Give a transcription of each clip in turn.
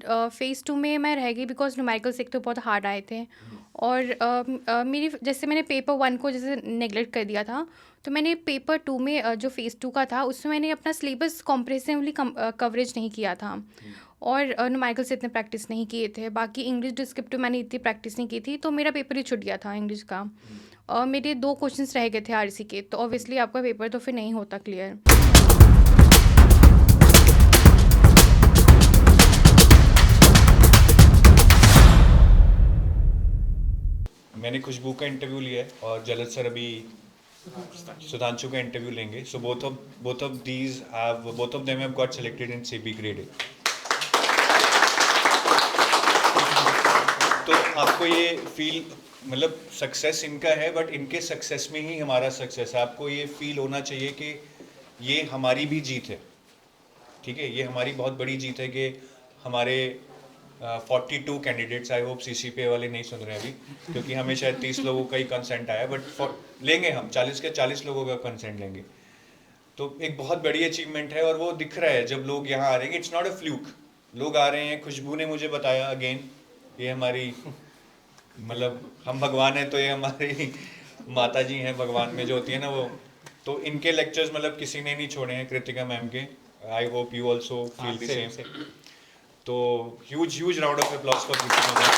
Phase 2 में मैं रह गई बिकॉज़ न्यूमेरिकल्स एक तो बहुत हार्ड आए थे और मेरी जैसे मैंने पेपर 1 को जैसे नेगलेक्ट कर दिया था, तो मैंने पेपर 2 में जो फ़ेज़ 2 का था उसमें मैंने अपना सिलेबस कॉम्प्रिहेंसिवली कवरेज नहीं किया था और न्यूमेरिकल्स इतने प्रैक्टिस नहीं किए थे। बाकी इंग्लिश डिस्क्रिप्टिव मैंने इतनी प्रैक्टिस नहीं की थी, तो मेरा पेपर ही छूट गया था इंग्लिश का। और मेरे 2 क्वेश्चंस रह गए थे आरसी के, तो ऑब्वियसली आपका पेपर तो फिर नहीं होता क्लियर। मैंने खुशबू का इंटरव्यू लिया है और जलद सर अभी सुधांशु का इंटरव्यू लेंगे. सो both of them have got selected in CB grade A. तो आपको ये फील मतलब सक्सेस इनका है, बट इनके सक्सेस में ही हमारा सक्सेस है. आपको ये फील होना चाहिए कि ये हमारी भी जीत है. ठीक है, ये हमारी बहुत बड़ी जीत है कि हमारे 42 कैंडिडेट्स, आई होप CCPA वाले नहीं सुन रहे हैं अभी, क्योंकि हमें शायद 30 लोगों का ही कंसेंट आया, बट लेंगे हम 40 के 40 लोगों का कंसेंट लेंगे. तो एक बहुत बड़ी अचीवमेंट है और वो दिख रहा है जब लोग यहाँ आ रहे हैं. इट्स नॉट अ फ्लूक, लोग आ रहे हैं. खुशबू ने मुझे बताया अगेन, ये हमारी मतलब हम भगवान हैं तो ये हमारी माता जी हैं भगवान में जो होती है ना वो. तो इनके लेक्चर्स मतलब किसी ने नहीं छोड़े हैं, कृतिका मैम के. I hope you also feel the same. तो huge round of applause for Kritika ma'am.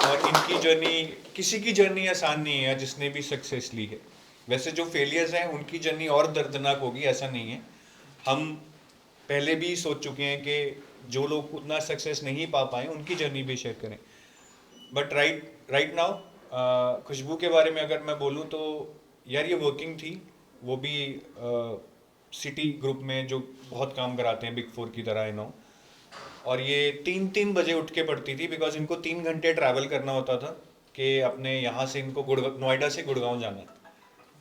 और इनकी जर्नी, किसी की जर्नी आसान नहीं है जिसने भी सक्सेस ली है. वैसे जो फेलियर्स हैं उनकी जर्नी और दर्दनाक होगी, ऐसा नहीं है. हम पहले भी सोच चुके हैं कि जो लोग उतना सक्सेस नहीं पा पाए उनकी जर्नी भी शेयर करें. बट राइट नाउ खुशबू के बारे में अगर मैं बोलूँ तो यार ये वर्किंग थी, वो भी सिटी ग्रुप में जो बहुत काम कराते हैं बिग 4 की तरह, नो. और ये 3 बजे उठ के पढ़ती थी बिकॉज इनको 3 घंटे ट्रैवल करना होता था कि अपने यहाँ से इनको नोएडा से गुड़गांव जाना है.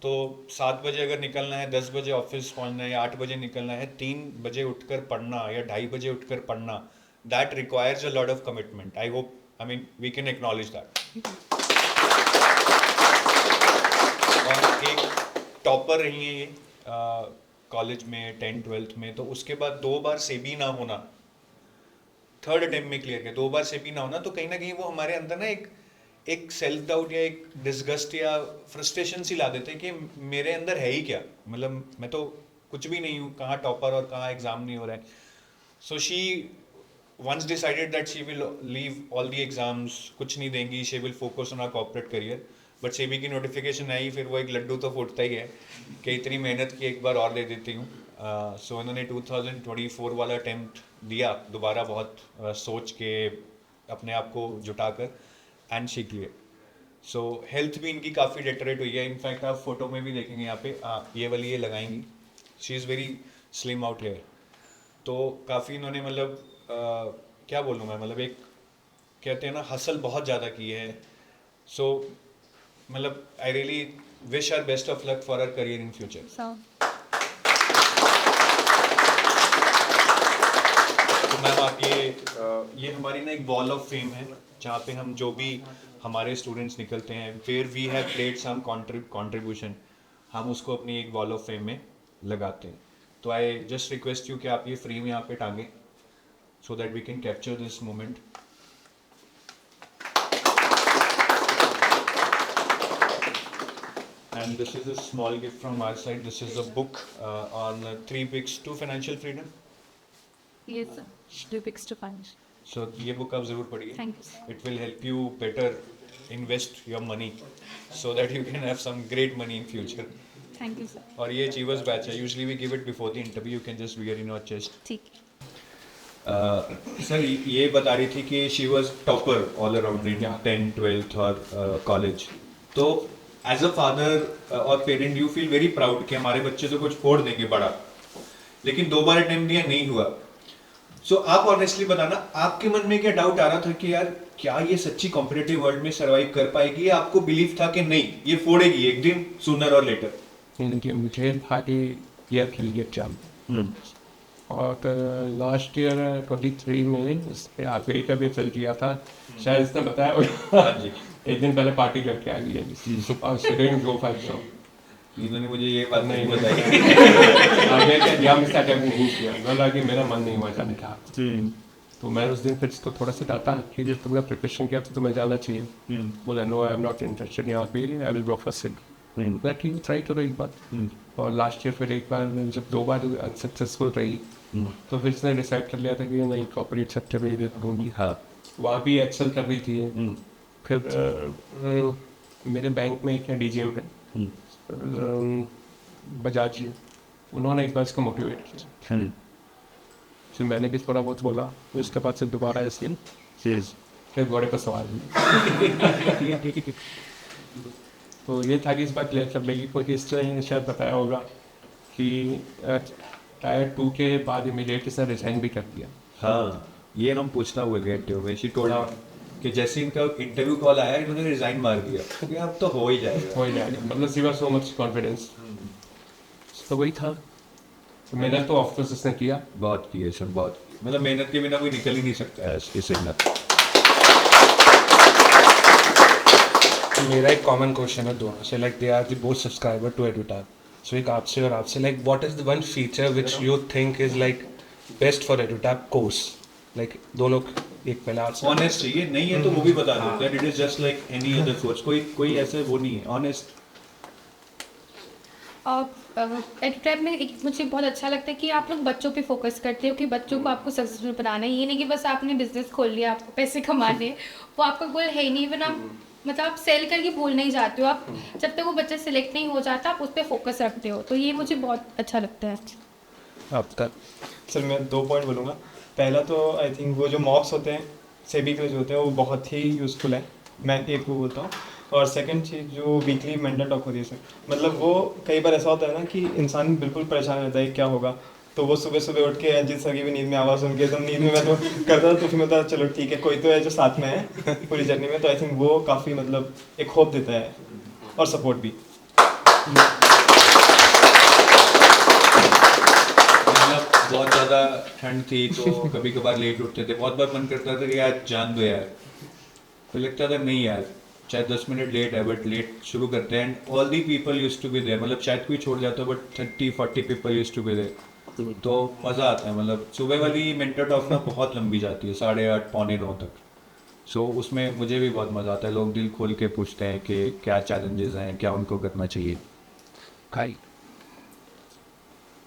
तो 7 बजे अगर निकलना है, 10 बजे ऑफिस पहुंचना है या 8 बजे निकलना है, 3 बजे उठकर पढ़ना या 2:30 बजे उठकर पढ़ना, that requires a lot of commitment. I hope, I mean we can acknowledge that. और एक टॉपर रही है ये कॉलेज में 10th-12th में. तो उसके बाद 2 बार सेबी ना होना, 3rd अटेम्प्ट में क्लियर किया, 2 बार सेबी ना होना, तो कहीं ना कहीं वो हमारे अंदर ना एक सेल्फ डाउट या एक डिस्गस्ट या फ्रस्ट्रेशन सी ला देते हैं कि मेरे अंदर है ही क्या, मतलब मैं तो कुछ भी नहीं हूँ, कहाँ टॉपर और कहाँ एग्जाम नहीं हो रहा है. So she once decided that she will leave all the exams, कुछ नहीं देंगी, she will focus on our corporate career. But SEBI की नोटिफिकेशन आई, फिर वो एक लड्डू तो फूटता ही है कि इतनी मेहनत की एक बार और दे देती हूँ. सो इन्होंने 2024 वाला अटेम्प्ट दिया दोबारा, बहुत सोच के अपने आप को जुटाकर, and she clear. So health भी इनकी काफ़ी डेटरेट हुई है. इनफैक्ट आप फोटो में भी देखेंगे यहाँ पे ये वाली ये लगाएंगी, she is very slim out here. तो काफ़ी इन्होंने मतलब क्या बोलूँ मैं, मतलब एक कहते हैं ना हसल बहुत ज़्यादा की है. सो मतलब I really wish her best of luck for her career in future. तो मैम आप ये हमारी ना एक वॉल ऑफ फेम है जहाँ पे हम जो भी हमारे स्टूडेंट्स निकलते हैं, where we have played some contribution, हम उसको अपनी एक वॉल ऑफ फेम में लगाते हैं. तो आई जस्ट रिक्वेस्ट यू कि आप ये फ्री में यहाँ पे टांगे, so that we can capture this moment. And this is a small gift from our side. This is a book on 3 Picks to Financial Freedom. Yes, sir. 2 Picks to Financial. So ये book आप ज़रूर पढ़िए. Thank you, sir. It will help you better invest your money so that you can have some great money in future. Thank you, sir. और ये Achievers Batch है. Usually we give it before the interview. You can just wear in your chest. ठीक है. Sir ये बता रही थी कि she was topper all around in 10th, 12th और college. तो एज अ फादर और parent you feel very proud कि हमारे बच्चे तो कुछ फोड़ देंगे बड़ा, लेकिन 2 बार अटेम्प्ट दिया नहीं हुआ. सो आप ऑनेस्टली बताना, आपके मन में क्या डाउट आ रहा था कि यार क्या ये सच्ची कॉम्पिटिटिव वर्ल्ड में सरवाइव कर पाएगी, या आपको बिलीव था कि नहीं ये फोड़ेगी एक दिन, सूनर और लेटर? मुझे भारी यह क्लियर जम और लास्ट ईयर 23 में इसमें आखिरी का भी फिल किया था, शायद इसने बताया. हाँ जी. एक दिन पहले पार्टी करके आ गई है सुपर सिटिंग गो 5 सौ. इन्होंने मुझे ये बात नहीं बताई। आगे का एग्जाम में अटेम्प्ट नहीं किया, बोला कि मेरा मन नहीं हुआ जाने का। तो मैं उस दिन फिर इसको थोड़ा सा डांटा कि जब तुमने प्रिपरेशन किया तो तुम्हें जाना चाहिए। बोला no I am not interested यहाँ पे, I will go for it. लेकिन ट्राई करो एक बार। और लास्ट ईयर फिर एक बार जब 2 बार अनसक्सेसफुल रही तो फिर इसने डिसाइड कर लिया था कि नहीं कॉर्पोरेट सेक्टर में ही होंगी। हाँ, वहाँ भी एक्सेल कर रही थी। फिर मेरे बैंक में एक है DGM में बजाज जी, उन्होंने एक बार इसको मोटिवेट किया। फिर मैंने भी थोड़ा बहुत बोला, तो इसके बाद से दोबारा ऐसे फिर घोड़े पर सवाल तो ये था कि इस बार क्लियर करने की कोशिश शायद बताया होगा कि टायर 2 के बाद इमीडिएट इसने रिजाइन भी कर दिया। हाँ, ये हम पूछना हुए गए वैसे थोड़ा कि जैसे इनका इंटरव्यू कॉल आया इन्होंने रिजाइन मार दिया क्योंकि अब तो हो ही जाएगा। मतलब she was so much confidence. तो वही था, तो मेहनत तो ऑफ कोर्स इसने किया, बहुत किए सर, बहुत किए। मतलब मेहनत के बिना कोई निकल ही नहीं सकता है इससे ना। मेरा एक कॉमन क्वेश्चन है दोनों से, like they are the both subscriber to EduTap, so एक आपसे और आपसे, like what is the one feature which you think is like best for EduTap course, like दोनों एक पहले आपसे। ऑनेस्ट चाहिए, नहीं है तो वो भी बता दो that it is just like any other course, कोई ऐसे वो नहीं है, ऑनेस्ट। एडुटैब में एक मुझे बहुत अच्छा लगता है कि आप लोग बच्चों पे फोकस करते हो कि बच्चों को आपको सक्सेसफुल बनाना है। ये नहीं कि बस आपने बिजनेस खोल लिया आपको पैसे कमाने, वो आपका गोल है ही नहीं। इवन आप मतलब आप सेल करके भूल नहीं जाते हो, आप जब तक वो बच्चा सिलेक्ट नहीं हो जाता आप उस पर फोकस रखते हो, तो ये मुझे बहुत अच्छा लगता है। अब तक सर मैं 2 पॉइंट बोलूँगा। पहला तो आई थिंक वो जो मॉक्स होते हैं सेबी के जो होते हैं वो बहुत ही यूज़फुल है, मैं एक वो बोलता हूँ। और सेकंड चीज़ जो वीकली मेंटल टॉक होती है सर, मतलब वो कई बार ऐसा होता है ना कि इंसान बिल्कुल परेशान रहता है क्या होगा, तो वो सुबह सुबह उठ के अजीत सर की भी नींद में आवाज़ सुन के एकदम नींद में मैं तो करता था, तो फिर मैं था चलो ठीक है कोई तो है जो साथ में है पूरी जर्नी में, तो आई थिंक वो काफ़ी मतलब एक होप देता है और सपोर्ट भी। बहुत ज़्यादा ठंड थी तो कभी कभार लेट उठते थे, बहुत बार मन करता था कि यार जान दो यार, तो लगता था नहीं यार चाहे 10 मिनट लेट है बट लेट शुरू करते हैं। And all the people used to be there, मतलब शायद कोई छोड़ जाता but 30-40 people used to be there, तो मज़ा आता है। मतलब सुबह वाली मेंटल टॉक ना बहुत लंबी जाती है 8:30 पौने 9 तक, सो उसमें मुझे भी बहुत मज़ा आता है। लोग दिल खोल के पूछते हैं कि क्या चैलेंजेस हैं, क्या उनको करना चाहिए। खाई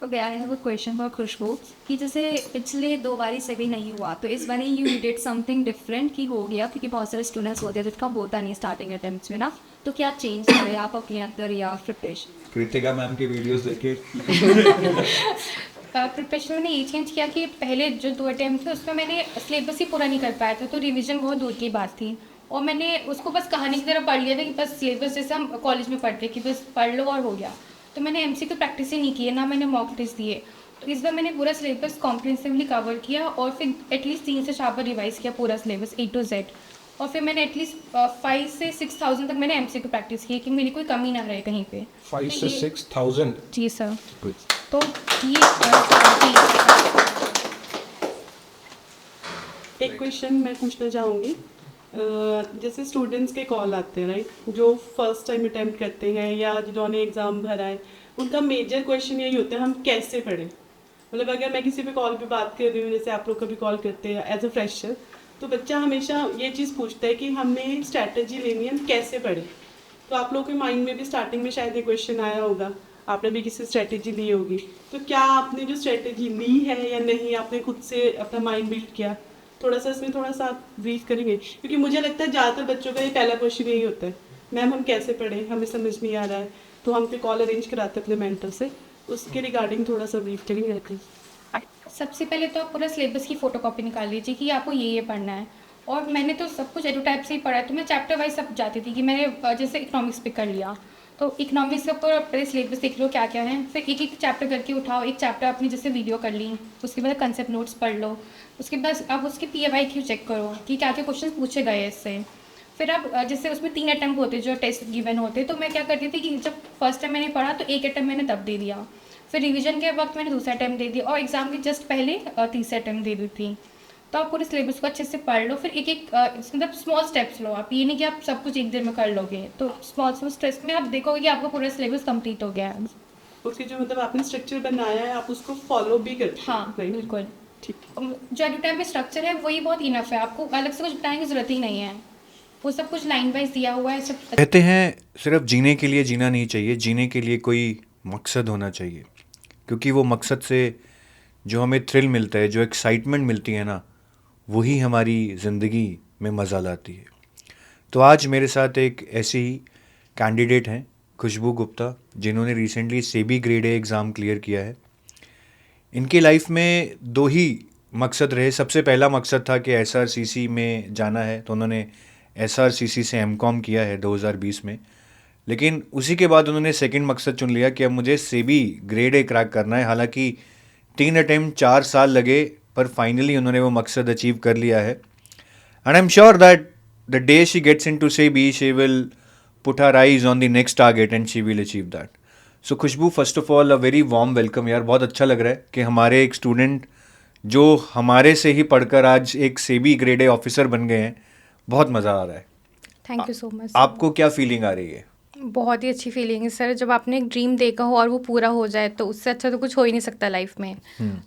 okay, I have a question for Khushboo कि जैसे पिछले 2 बारी से भी नहीं हुआ तो इस बार यू डिड समथिंग डिफरेंट कि हो गया, क्योंकि बहुत सारे स्टूडेंट्स होते हैं जिसका होता नहीं स्टार्टिंग अटेम्प्ट्स में ना, तो क्या चेंज करे आप अपने अंदर या प्रिपरेशन? कृतिका मैम की वीडियोस देखे प्रिपरेशन में मैंने ये चेंज किया कि पहले जो 2 अटैम्प्ट थे उसमें मैंने सिलेबस ही पूरा नहीं कर पाया था, तो रिवीजन बहुत दूर की बात थी और मैंने उसको बस कहानी की तरह पढ़ लिया था कि बस सिलेबस जैसे हम कॉलेज में पढ़ते कि बस पढ़ लो और हो गया। तो मैंने MCQ प्रैक्टिस ही नहीं की है, ना मैंने मॉक टेस्ट दिए। तो इस बार मैंने पूरा सिलेबस कॉम्प्रिहेंसिवली कवर किया और फिर एटलीस्ट 3 से 4 बार रिवाइज़ किया पूरा सिलेबस A to Z, और फिर मैंने एटलीस्ट 5 से 6,000 तक मैंने MCQ प्रैक्टिस की कि मेरी कोई कमी ना रहे कहीं पे। 5 से 6,000। जी सर। तो ये एक क्वेश्चन मैं पूछना चाहूँगी, जैसे स्टूडेंट्स के कॉल आते हैं राइट, जो फर्स्ट टाइम अटेम्प्ट करते हैं या जिन्होंने एग्ज़ाम भरा है, उनका मेजर क्वेश्चन यही होता है हम कैसे पढ़ें। मतलब अगर मैं किसी पे कॉल पे बात कर रही हूँ, जैसे आप लोग कभी कॉल करते हैं एज अ फ्रेशर, तो बच्चा हमेशा ये चीज़ पूछता है कि हमने स्ट्रैटेजी लेनी है, हम कैसे पढ़ें। तो आप लोगों के माइंड में भी स्टार्टिंग में शायद ये क्वेश्चन आया होगा, आपने भी किसी स्ट्रैटेजी ली होगी, तो क्या आपने जो स्ट्रैटेजी ली है या नहीं, आपने खुद से अपना माइंड बिल्ड किया, थोड़ा सा इसमें थोड़ा सा आप ब्रीफ करेंगे? क्योंकि मुझे लगता है ज़्यादातर बच्चों का ये पहला क्वेश्चन यही होता है, मैम हम कैसे पढ़ें, हमें समझ नहीं आ रहा है, तो हम फिर कॉल अरेंज कराते हैं अपने मेंटर से, उसके रिगार्डिंग थोड़ा सा ब्रीफ करेंगे। सबसे पहले तो आप पूरा सिलेबस की फ़ोटोकॉपी निकाल लीजिए कि आपको ये पढ़ना है। और मैंने तो सब कुछ एडुटैब से ही पढ़ा है, तो मैं चैप्टर वाइज सब जाती थी कि मैंने जैसे इकोनॉमिक्स पिक कर लिया, तो इकोनॉमिक्स के ऊपर पहले सिलेबस देख लो क्या क्या है, फिर एक एक चैप्टर करके उठाओ, एक चैप्टर अपनी जैसे वीडियो कर ली, उसके बाद कंसेप्ट नोट्स पढ़ लो, उसके बाद आप उसके PYQ चेक करो कि क्या क्या क्वेश्चन पूछे गए इससे। फिर आप जैसे उसमें 3 अटैम्प्ट होते जो टेस्ट गिवन होते, तो मैं क्या करती थी कि जब फर्स्ट टाइम मैंने पढ़ा तो 1 अटैम्प्ट मैंने तब दे दिया, फिर रिवीजन के वक्त मैंने दूसरा अटैम्प्ट दे दिया और एग्ज़ाम के जस्ट पहले तीसरा अटैम्प्ट दे दी थी। तो आप पूरे सिलेबस को अच्छे से पढ़ लो, फिर एक एक मतलब स्मॉल स्टेप्स लो आप, ये नहीं कि आप सब कुछ एक दिन में कर लोगे, तो स्मॉल स्मॉल स्टेप्स में आप देखोगे कि आपका पूरा सिलेबस कंप्लीट हो गया है। उसके जो मतलब आपने स्ट्रक्चर बनाया है आप उसको फॉलो भी करते हैं, हाँ right? बिल्कुल। ठीक। जो एडुटाइम पे स्ट्रक्चर है वही बहुत इनफ है, आपको अलग से कुछ बताने की ज़रूरत ही नहीं है, वो सब कुछ लाइन वाइज दिया हुआ है सब। कहते हैं सिर्फ जीने के लिए जीना नहीं चाहिए, जीने के लिए कोई मकसद होना चाहिए, क्योंकि वो मकसद से जो हमें थ्रिल मिलता है, जो एक्साइटमेंट मिलती है ना, वही हमारी ज़िंदगी में मज़ा लाती है। तो आज मेरे साथ एक ऐसी ही कैंडिडेट हैं, खुशबू गुप्ता, जिन्होंने recently SEBI grade A exam clear किया है। इनकी लाइफ में दो ही मकसद रहे। सबसे पहला मकसद था कि एसआरसीसी में जाना है, तो उन्होंने एसआरसीसी से एमकॉम किया है 2020 में। लेकिन उसी के बाद उन्होंने सेकंड मकसद चुन लिया कि अब मुझे सेबी ग्रेड ए क्रैक करना है। हालांकि 3 अटेम्प्ट 4 साल लगे, पर फाइनली उन्होंने वो मकसद अचीव कर लिया है। And I am sure that the day she gets into SEBI she will put her eyes on the next target and she will achieve that. So Khushbu, first of all a very warm welcome यार। बहुत अच्छा लग रहा है कि हमारे एक student जो हमारे से ही पढ़कर आज एक सेबी ग्रेड ए ऑफिसर बन गए हैं, बहुत मज़ा आ रहा है। Thank you so much. आपको क्या फीलिंग आ रही है? बहुत ही अच्छी फीलिंग है सर, जब आपने एक ड्रीम देखा हो और वो पूरा हो जाए तो उससे अच्छा तो कुछ हो ही नहीं सकता लाइफ में।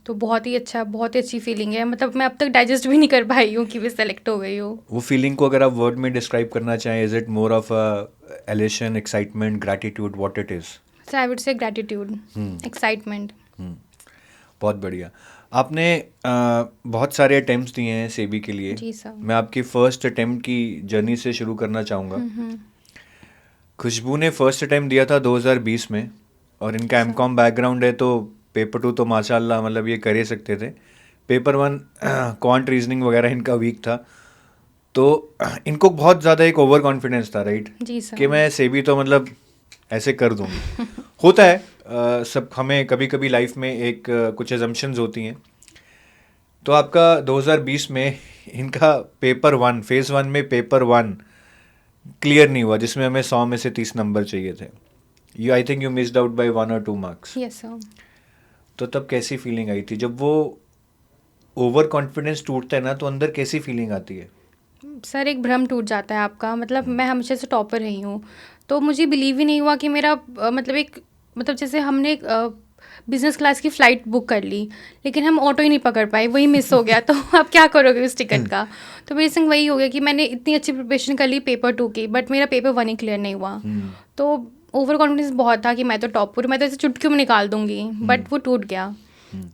तो बहुत ही अच्छा, बहुत ही अच्छी फीलिंग है, मतलब मैं अब तक डाइजेस्ट भी नहीं कर पाई हूँ कि मैं सेलेक्ट हो गई हूँ। वो फीलिंग को अगर आप वर्ड में डिस्क्राइब करना चाहें, is it more of a elation, excitement, gratitude, what it is? Sir I would say gratitude, excitement. बहुत बढ़िया। आपने बहुत सारे अटेम्प्ट्स दिए हैं सेबी के लिए। जी सर। मैं आपकी फर्स्ट अटेम्प्ट की जर्नी से शुरू करना चाहूँगा। खुशबू ने फर्स्ट अटेम्प्ट दिया था 2020 में, और इनका एमकॉम बैकग्राउंड है, तो पेपर 2 तो माशाल्लाह मतलब ये कर ही सकते थे। पेपर 1 क्वांट रीजनिंग वगैरह इनका वीक था, तो इनको बहुत ज़्यादा एक ओवर कॉन्फिडेंस था, राइट? जी सर। कि मैं सेबी तो मतलब ऐसे कर दूँगी। होता है सब, हमें कभी कभी लाइफ में एक कुछ एजम्पशंस होती हैं। तो आपका 2020 में इनका पेपर 1, फेज़ 1 में पेपर 1 क्लियर नहीं हुआ, जिसमें हमें 100 में से 30 नंबर चाहिए थे। You, I think you missed out by 1 और 2 मार्क्स। Yes sir. तो तब कैसी फीलिंग आई थी जब वो ओवर कॉन्फिडेंस टूटता है ना, तो अंदर कैसी फीलिंग आती है? सर एक भ्रम टूट जाता है आपका, मतलब मैं हमेशा से टॉपर रही हूँ, तो मुझे बिलीव ही नहीं हुआ कि मेरा मतलब एक, मतलब जैसे हमने बिजनेस क्लास की फ़्लाइट बुक कर ली, लेकिन हम ऑटो ही नहीं पकड़ पाए, वही मिस हो गया। तो आप क्या करोगे उस टिकट का? तो मेरे संग वही हो गया कि मैंने इतनी अच्छी प्रिपरेशन कर ली पेपर 2 की, बट मेरा पेपर 1 ही क्लियर नहीं हुआ। तो ओवर कॉन्फिडेंस बहुत था कि मैं तो टॉपर, मैं तो ऐसे चुटकियों में निकाल दूंगी, बट वो टूट गया।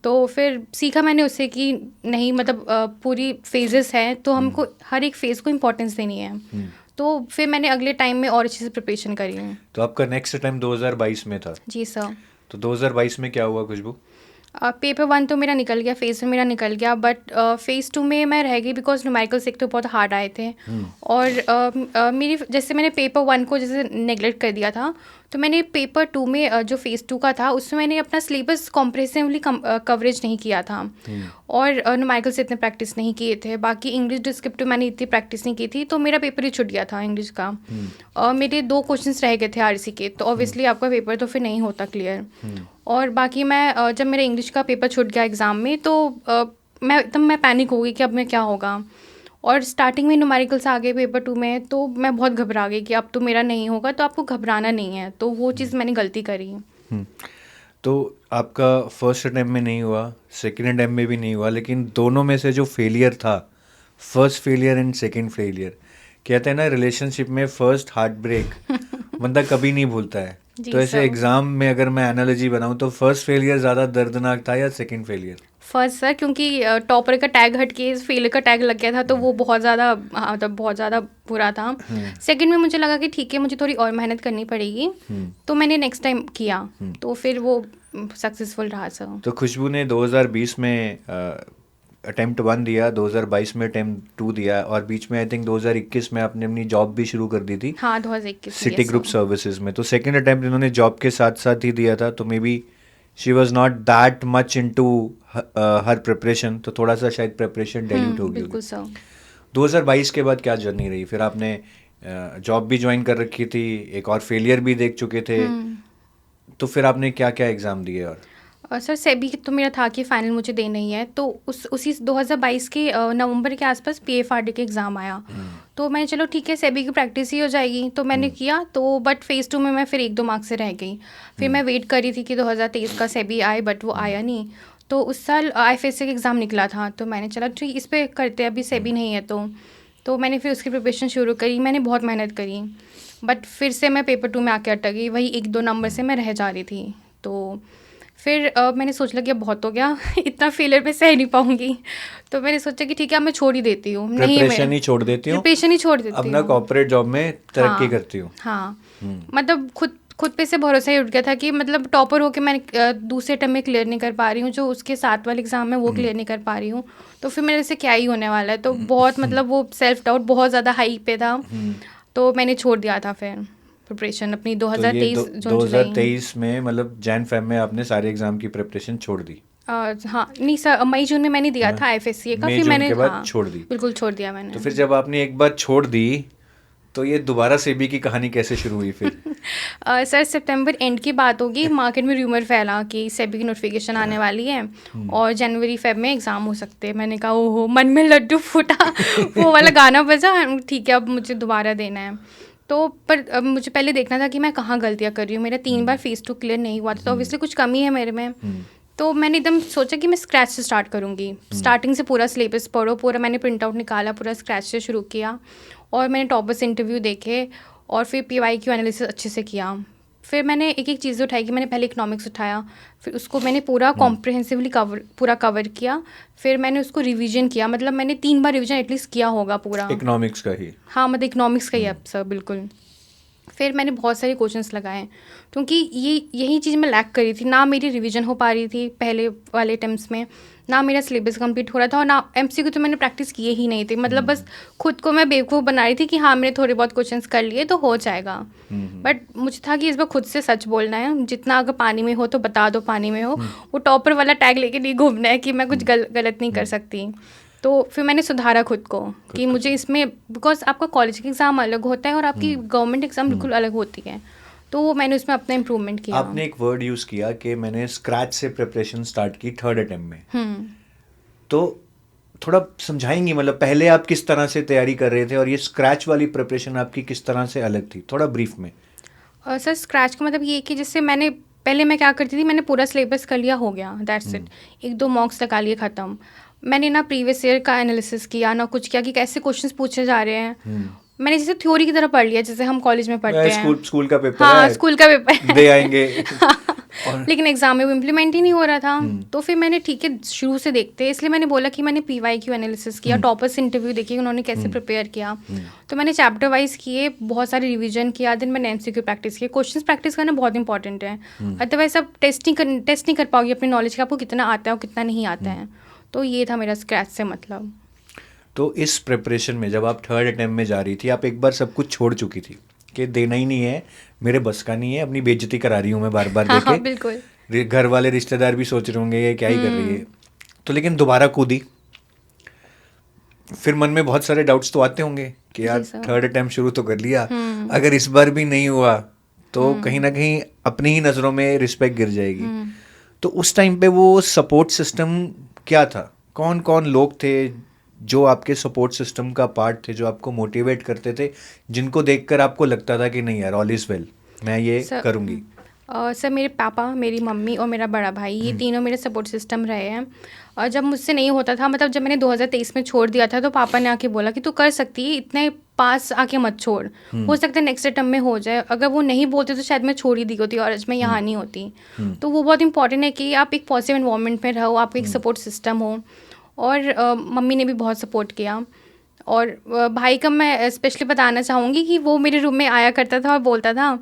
तो फिर सीखा मैंने उससे कि नहीं, मतलब पूरी फेजेस हैं, तो हमको हर एक फेज़ को इम्पोर्टेंस देनी है। तो फिर मैंने अगले टाइम में और अच्छे से प्रिपरेशन करी है। तो आपका नेक्स्ट टाइम 2022 में था। जी सर। तो 2022 में क्या हुआ खुशबू? पेपर 1 तो मेरा निकल गया, फेज़ 1 मेरा निकल गया, बट फेज़ 2 में मैं रह गई बिकॉज न्यूमेरिकल्स एक तो बहुत हार्ड आए थे। और मेरी, जैसे मैंने पेपर 1 को जैसे नेगलेक्ट कर दिया था, तो मैंने पेपर 2 में जो फेज़ 2 का था उसमें मैंने अपना सिलेबस कॉम्प्रिहेंसिवली कवरेज नहीं किया था, और न्यूमेरिकल से इतने प्रैक्टिस नहीं किए थे। बाकी इंग्लिश डिस्क्रिप्टिव मैंने इतनी प्रैक्टिस नहीं की थी, तो मेरा पेपर ही छूट गया था इंग्लिश का। और मेरे 2 क्वेश्चंस रह गए थे आरसी के, तो ऑब्वियसली आपका पेपर तो फिर नहीं होता क्लियर। और बाकी मैं जब मेरा इंग्लिश का पेपर छूट गया एग्ज़ाम में, तो मैं पैनिक हो गई कि अब मैं क्या होगा। और स्टार्टिंग में न्यूमेरिकल्स आ गए पेपर 2 में, तो मैं बहुत घबरा गई कि अब तो मेरा नहीं होगा। तो आपको घबराना नहीं है, तो वो चीज़ मैंने गलती करी। तो आपका फर्स्ट अटैम्प्ट में नहीं हुआ, सेकंड अटैम्प्ट में भी नहीं हुआ, लेकिन दोनों में से जो फेलियर था, first failure and second failure, कहते हैं ना रिलेशनशिप में फर्स्ट हार्ट ब्रेक बंदा कभी नहीं भूलता है। तो ऐसे एग्जाम में अगर मैं एनालॉजी बनाऊं, तो फर्स्ट फेलियर ज़्यादा दर्दनाक था या सेकंड फेलियर? फर्स्ट सर, क्योंकि टॉपर का टैग हट के फेलियर का टैग लग गया था, तो वो बहुत ज़्यादा, मतलब बहुत ज़्यादा बुरा था। सेकंड में मुझे लगा कि ठीक है, मुझे थोड़ी और मेहनत करनी पड़ेगी, तो मैंने नेक्स्ट टाइम किया, तो फिर वो सक्सेसफुल रहा सर। तो खुशबू ने 2020 में अटेम्प्ट 1 दिया, 2022 में अटेम्प्ट 2 दिया, और बीच में आई थिंक 2021 में आपने अपनी जॉब भी शुरू कर दी थी। हाँ 2021 सिटी ग्रुप सर्विसेज में। तो सेकंड अटेम्प्ट इन्होंने जॉब के साथ साथ ही दिया था, तो may be she was not that much into her preparation, तो थोड़ा सा शायद प्रिपरेशन डाइल्यूट हो गई। बिल्कुल सर। 2022 के बाद क्या जर्नी रही? फिर आपने जॉब भी ज्वाइन कर रखी थी, एक और फेलियर भी देख चुके थे, तो फिर आपने क्या क्या एग्ज़ाम दिए? और सर सेबी तो मेरा था कि फ़ाइनल मुझे देना ही है, तो उसी 2022 के नवंबर के आसपास पीएफआरडी के एग्ज़ाम आया। तो मैंने चलो ठीक है सेबी की प्रैक्टिस ही हो जाएगी, तो मैंने किया। तो बट फेज़ 2 में मैं फिर 1-2 मार्क्स से रह गई। फिर मैं वेट कर रही थी कि 2023 का सेबी आए, बट वो आया नहीं। तो उस साल आईएफएससी का एग्ज़ाम निकला था, तो मैंने चला ठीक इस पे करते हैं, अभी सेबी नहीं है तो मैंने फिर उसकी प्रिपरेशन शुरू करी। मैंने बहुत मेहनत करी, बट फिर से मैं पेपर 2 में आके अटक गई, वही 1-2 नंबर से मैं रह जा रही थी। तो फिर मैंने सोच लिया कि अब बहुत हो गया इतना फेलियर मैं सह नहीं पाऊंगी। तो मैंने सोचा कि ठीक है अब मैं छोड़ ही देती हूँ, नहीं मैं प्रिपरेशन ही छोड़ देती हूँ, प्रिपरेशन ही छोड़ देती अपना हूँ। कॉर्पोरेट जॉब में तरक्की हाँ, करती हूँ। हाँ, मतलब खुद पे से भरोसा ही उठ गया था कि मतलब टॉपर होके मैं दूसरे टर्म में क्लियर नहीं कर पा रही हूँ, जो उसके साथ वाले एग्ज़ाम है वो क्लियर नहीं कर पा रही हूँ, तो फिर मेरे से क्या ही होने वाला है। तो बहुत मतलब वो सेल्फ डाउट बहुत ज़्यादा हाई पे था, तो मैंने छोड़ दिया था फिर प्रिपरेशन अपनी तो ये 2023 जून जुलाई। 2023 में मतलब जैन फेब में आपने सारे एग्जाम की प्रिपरेशन छोड़ दी? हाँ नहीं सर, मई जून में मैंने दिया था आईएफएससी का, मई फिर जून मैंने के बाद हाँ छोड़ दी? बिल्कुल छोड़ दिया मैंने। तो फिर जब आपने एक बार छोड़ दी तो ये दोबारा सेबी की कहानी कैसे शुरू हुई फिर? सर सितंबर एंड की बात होगी, मार्केट में रूमर फैला कि सेबी की नोटिफिकेशन आने वाली है और जनवरी फेब में एग्ज़ाम हो सकते हैं। मैंने कहा ओहो, मन में लड्डू फूटा वो वाला गाना बजा, ठीक है अब मुझे दोबारा देना है। तो पर मुझे पहले देखना था कि मैं कहाँ गलतियाँ कर रही हूँ। मेरा 3 बार फेज़ 2 क्लियर नहीं हुआ था, तो ऑब्वियसली कुछ कमी है मेरे में। तो मैंने एकदम सोचा कि मैं स्क्रैच से स्टार्ट करूँगी, स्टार्टिंग से पूरा सिलेबस पढ़ो, पूरा मैंने प्रिंट आउट निकाला, पूरा स्क्रैच से शुरू किया और मैंने टॉपर्स इंटरव्यू देखे और फिर PYQ एनालिसिस अच्छे से किया। फिर मैंने एक एक चीज़ उठाई कि मैंने पहले इकोनॉमिक्स उठाया, फिर उसको मैंने पूरा कॉम्प्रिहेंसिवली कवर किया, फिर मैंने उसको रिवीजन किया, मतलब मैंने 3 बार रिवीजन एटलीस्ट किया होगा पूरा इकोनॉमिक्स का ही? हाँ, मतलब इकोनॉमिक्स का ही अब सर बिल्कुल। फिर मैंने बहुत सारे क्वेश्चंस लगाए, क्योंकि यही चीज़ मैं लैक करी थी, ना मेरी रिवीजन हो पा रही थी पहले वाले अटेम्प्ट्स में, ना मेरा सिलेबस कंप्लीट हो रहा था और ना MCQ तो मैंने प्रैक्टिस किए ही नहीं थे। मतलब बस खुद को मैं बेवकूफ़ बना रही थी कि हाँ मैंने थोड़े बहुत क्वेश्चंस कर लिए तो हो जाएगा। बट मुझे था कि इस बार खुद से सच बोलना है, जितना अगर पानी में हो तो बता दो पानी में हो, वो टॉपर वाला टैग लेके नहीं घूमना है कि मैं कुछ गलत नहीं कर सकती। तो फिर मैंने सुधारा खुद को कि मुझे इसमें, बिकॉज आपका कॉलेज का एग्ज़ाम अलग होता है और आपकी गवर्नमेंट एग्ज़ाम बिल्कुल अलग होती है, तो मैंने उसमें अपना इम्प्रूवमेंट किया। आपने एक वर्ड यूज़ किया कि मैंने स्क्रैच से प्रिपरेशन स्टार्ट की 3rd अटेम्प्ट में, तो थोड़ा समझाएंगी मतलब पहले आप किस तरह से तैयारी कर रहे थे और ये स्क्रैच वाली प्रिपरेशन आपकी किस तरह से अलग थी, थोड़ा ब्रीफ में? सर स्क्रैच का मतलब ये कि जैसे पहले मैं क्या करती थी, मैंने पूरा सिलेबस कर लिया, हो गया, दैट्स इट, 1-2 मॉक्स लगा लिए, ख़त्म। मैंने ना प्रीवियस ईयर का एनालिसिस किया, ना कुछ किया कि कैसे क्वेश्चंस पूछे जा रहे हैं। मैंने जैसे थ्योरी की तरह पढ़ लिया, जैसे हम कॉलेज में पढ़ते हैं, स्कूल का पेपर हाँ है, स्कूल का पेपर दे आएंगे लेकिन एग्जाम में वो इम्प्लीमेंट ही नहीं हो रहा था। तो फिर मैंने ठीक है शुरू से देखते हैं, इसलिए मैंने बोला कि मैंने PYQ एनालिसिस किया, टॉपर्स इंटरव्यू देखी उन्होंने कैसे प्रिपेयर किया, तो मैंने चैप्टर वाइज किए, बहुत सारे रिवीजन किया, देन मैंने MCQ प्रैक्टिस किया। क्वेश्चंस प्रैक्टिस करना बहुत इंपॉर्टेंट है, अदरवाइज आप टेस्ट नहीं कर पाओगे अपनी नॉलेज का, आपको कितना आता है और कितना नहीं आता है। तो ये था मेरा स्क्रैच से मतलब। तो इस प्रिपरेशन में जब आप 3rd अटेम्प्ट में जा रही थी, आप एक बार सब कुछ छोड़ चुकी थी कि देना ही नहीं है, मेरे बस का नहीं है, अपनी बेइज्जती करा रही हूँ मैं बार बार हाँ, देके, बिल्कुल। घर वाले रिश्तेदार भी सोच रहे होंगे ये क्या ही कर रही है, तो लेकिन दोबारा कूदी, फिर मन में बहुत सारे डाउट्स तो आते होंगे कि यार 3rd अटेम्प्ट शुरू तो कर लिया, अगर इस बार भी नहीं हुआ तो कहीं ना कहीं अपनी ही नज़रों में रिस्पेक्ट गिर जाएगी। तो उस टाइम पे वो सपोर्ट सिस्टम क्या था, कौन कौन लोग थे जो आपके सपोर्ट सिस्टम का पार्ट थे, जो आपको मोटिवेट करते थे, जिनको देखकर आपको लगता था कि नहीं यार ऑल इज़ वेल, मैं ये करूँगी? सर मेरे पापा, मेरी मम्मी और मेरा बड़ा भाई, ये तीनों मेरे सपोर्ट सिस्टम रहे हैं। और जब मुझसे नहीं होता था, मतलब जब मैंने 2023 में छोड़ दिया था, तो पापा ने आके बोला कि तू कर सकती है, इतने पास आके मत छोड़, हो सकता है नेक्स्ट अटेम्प्ट में हो जाए। अगर वो नहीं बोलते तो शायद मैं छोड़ ही दी होती और आज मैं यहाँ नहीं होती। तो वो बहुत इंपॉर्टेंट है कि आप एक पॉजिटिव एनवायरनमेंट में रहो, आपका एक सपोर्ट सिस्टम हो। और मम्मी ने भी बहुत सपोर्ट किया। और भाई का मैं स्पेशली बताना चाहूँगी कि वो मेरे रूम में आया करता था और बोलता था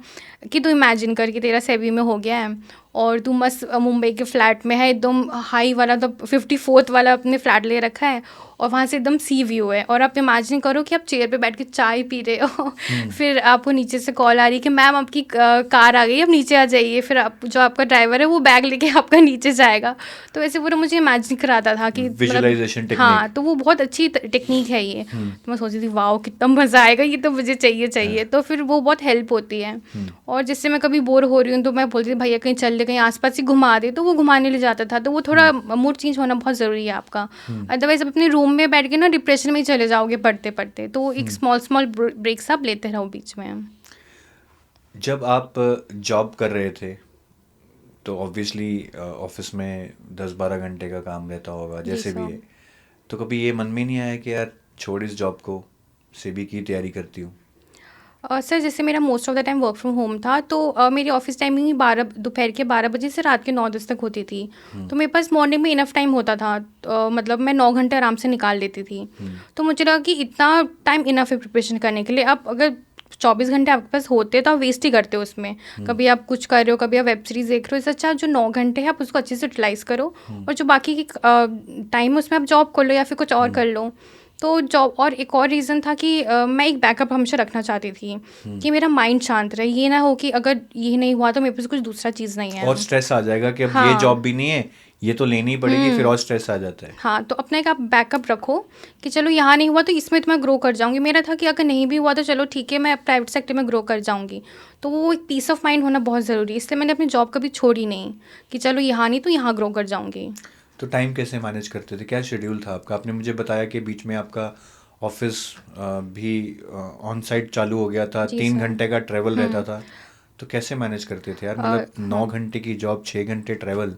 कि तू इमेजिन कर कि तेरा सेबी में हो गया है और तू मस्त मुंबई के फ्लैट में है, एकदम हाई वाला, तो 54th वाला अपने फ्लैट ले रखा है और वहाँ से एकदम सी व्यू है, और आप इमेजिन करो कि आप चेयर पे बैठ के चाय पी रहे हो, फिर आपको नीचे से कॉल आ रही है कि मैम आपकी कार आ गई, आप नीचे आ जाइए, फिर आप जो आपका ड्राइवर है वो बैग लेके आपका नीचे जाएगा। तो ऐसे पूरा मुझे इमेजिन कराता था कि विजुअलाइजेशन टेक्निक। हाँ, तो वो बहुत अच्छी टेक्निक है ये। तो मैं सोचती थी वाओ कितना मज़ा आएगा, ये तो मुझे चाहिए। तो फिर वो बहुत हेल्प होती है। और जिससे मैं कभी बोर हो रही हूँ तो मैं बोलती थी भैया कहीं चल बोले कहीं आसपास ही घुमा दे, तो वो घुमाने ले जाता था। तो वो थोड़ा मूड चेंज होना बहुत ज़रूरी है आपका, अदरवाइज आप अपने रूम में बैठ के ना डिप्रेशन में ही चले जाओगे पढ़ते पढ़ते। तो एक स्मॉल ब्रेक्स आप लेते रहो बीच में। जब आप जॉब कर रहे थे तो ऑब्वियसली ऑफिस में 10-12 घंटे का काम रहता होगा जैसे भी सर। है, तो कभी ये मन में नहीं आया कि यार छोड़ इस जॉब को, सेबी की तैयारी करती हूँ? सर जैसे मेरा most of the time work from home था, तो मेरी ऑफिस टाइमिंग दोपहर के 12 बजे से रात के 9-10 तक होती थी। तो मेरे पास मॉर्निंग में इनफ टाइम होता था, मतलब मैं 9 घंटे आराम से निकाल लेती थी। तो मुझे लगा कि इतना टाइम इनफ है प्रिपरेशन करने के लिए। अब अगर 24 घंटे आपके पास होते तो आप वेस्ट ही करते हो उसमें। कभी आप कुछ कर रहे हो, कभी आप वेब सीरीज देख रहे हो, इससे अच्छा जो 9 घंटे है आप उसको अच्छे से यूटिलाइज करो, और जो बाकी की टाइम उसमें आप जॉब कर लो या फिर कुछ और कर लो। तो जॉब, और एक और रीज़न था कि मैं एक बैकअप हमेशा रखना चाहती थी कि मेरा माइंड शांत रहे। ये ना हो कि अगर ये नहीं हुआ तो मेरे पास कुछ दूसरा चीज़ नहीं है। और स्ट्रेस आ जाएगा कि अब ये हाँ। जॉब भी नहीं है, ये तो लेनी ही पड़ेगी, फिर और स्ट्रेस आ जाता है। हाँ, तो अपना एक आप बैकअप रखो कि चलो यहाँ नहीं हुआ तो इसमें तो मैं ग्रो कर जाऊँगी। मेरा था कि अगर नहीं भी हुआ तो चलो ठीक है, मैं प्राइवेट सेक्टर में ग्रो कर जाऊँगी। तो वो एक पीस ऑफ माइंड होना बहुत ज़रूरी है, इसलिए मैंने अपनी जॉब कभी छोड़ी नहीं कि चलो यहाँ नहीं तो यहाँ ग्रो कर जाऊँगी। तो टाइम कैसे मैनेज करते थे, क्या शेड्यूल था आपका? आपने मुझे बताया कि बीच में आपका ऑफिस भी ऑन साइट चालू हो गया था, जी 3 सर। घंटे का ट्रेवल रहता था, तो कैसे मैनेज करते थे यार? मतलब 9 घंटे की जॉब, 6 घंटे ट्रेवल,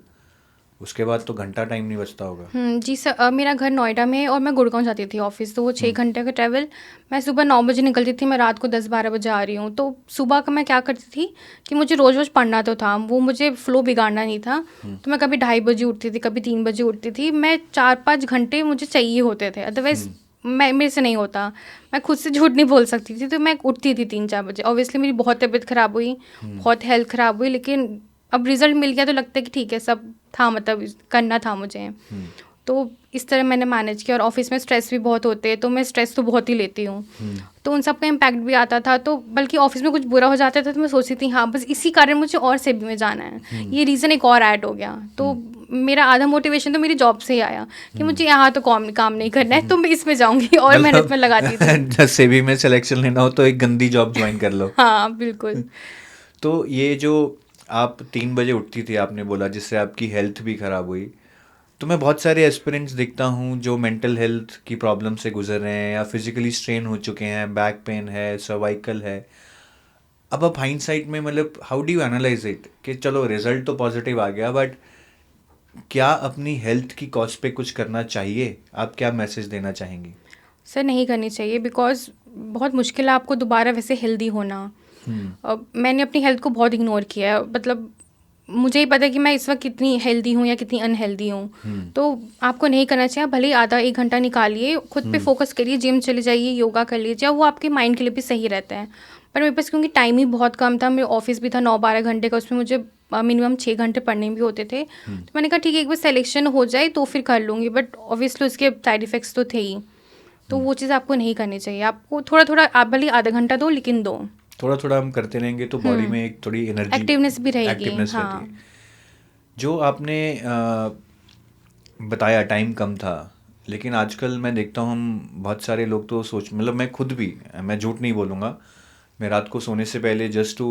उसके बाद तो घंटा टाइम नहीं बचता होगा। जी सर। मेरा घर नोएडा में है और मैं गुड़गांव जाती थी ऑफिस, तो वो 6 घंटे का ट्रैवल। मैं सुबह 9 बजे निकलती थी, मैं रात को 10-12 बजे आ रही हूँ। तो सुबह का मैं क्या करती थी कि मुझे रोज़ रोज़ पढ़ना तो था, वो मुझे फ्लो बिगाड़ना नहीं था। तो मैं कभी 2:30 बजे उठती थी, कभी 3 बजे उठती थी। मैं 4-5 घंटे मुझे चाहिए होते थे, अदरवाइज़ मेरे से नहीं होता। मैं खुद से झूठ नहीं बोल सकती थी, तो मैं उठती थी 3-4 बजे। ऑब्वियसली मेरी बहुत तबीयत ख़राब हुई, बहुत हेल्थ ख़राब हुई, लेकिन अब रिज़ल्ट मिल गया तो लगता है कि ठीक है, सब था, मतलब करना था मुझे। तो इस तरह मैंने मैनेज किया। और ऑफिस में स्ट्रेस भी बहुत होते हैं, तो मैं स्ट्रेस तो बहुत ही लेती हूँ। तो उन सब का इम्पैक्ट भी आता था। तो बल्कि ऑफिस में कुछ बुरा हो जाता था तो मैं सोचती थी हाँ बस इसी कारण मुझे और सेबी में जाना है, ये रीज़न एक और ऐड हो गया। तो मेरा आधा मोटिवेशन तो मेरी जॉब से ही आया कि मुझे यहाँ तो काम नहीं करना है, तो मैं इसमें जाऊँगी और मेहनत में लगाती थी। सेबी में सिलेक्शन लेना हो तो एक गंदी जॉब ज्वाइन कर लो। हाँ बिल्कुल। तो ये जो आप 3 बजे उठती थी आपने बोला, जिससे आपकी हेल्थ भी ख़राब हुई, तो मैं बहुत सारे एस्पिरेंट्स देखता हूँ जो मेंटल हेल्थ की प्रॉब्लम से गुजर रहे हैं या फिजिकली स्ट्रेन हो चुके हैं, बैक पेन है, सर्वाइकल है। अब आप हाइंडसाइट में मतलब how do you analyse it कि चलो रिजल्ट तो पॉजिटिव आ गया, बट क्या अपनी हेल्थ की कॉज पे कुछ करना चाहिए? आप क्या मैसेज देना चाहेंगी? सर नहीं करनी चाहिए, बिकॉज बहुत मुश्किल है आपको दोबारा वैसे हेल्दी होना। मैंने अपनी हेल्थ को बहुत इग्नोर किया है, मतलब मुझे ही पता है कि मैं इस वक्त कितनी हेल्दी हूँ या कितनी अनहेल्दी हूँ। तो आपको नहीं करना चाहिए। भले ही आधा 1 घंटा निकालिए, खुद पे फोकस करिए, जिम चले जाइए, योगा कर लीजिए, वो आपके माइंड के लिए भी सही रहता है। पर मेरे पास क्योंकि टाइम ही बहुत कम था, मेरे ऑफिस भी था 9-12 घंटे का, उसमें मुझे मिनिमम 6 घंटे पढ़ने भी होते थे। तो मैंने कहा ठीक है, एक बार सिलेक्शन हो जाए तो फिर कर लूँगी, बट ऑब्वियसली उसके साइड इफ़ेक्ट्स तो थे ही। तो वो चीज़ आपको नहीं करनी चाहिए। आपको थोड़ा थोड़ा, आप भले आधा घंटा दो, लेकिन दो। थोड़ा थोड़ा हम करते रहेंगे तो बॉडी में एक थोड़ी एनर्जी, एक्टिवनेस भी रहेगी। एक्टिवनेस हाँ। रहती है। जो आपने बताया टाइम कम था, लेकिन आजकल मैं देखता हूँ हम बहुत सारे लोग तो मतलब मैं खुद भी, मैं झूठ नहीं बोलूँगा, मैं रात को सोने से पहले just to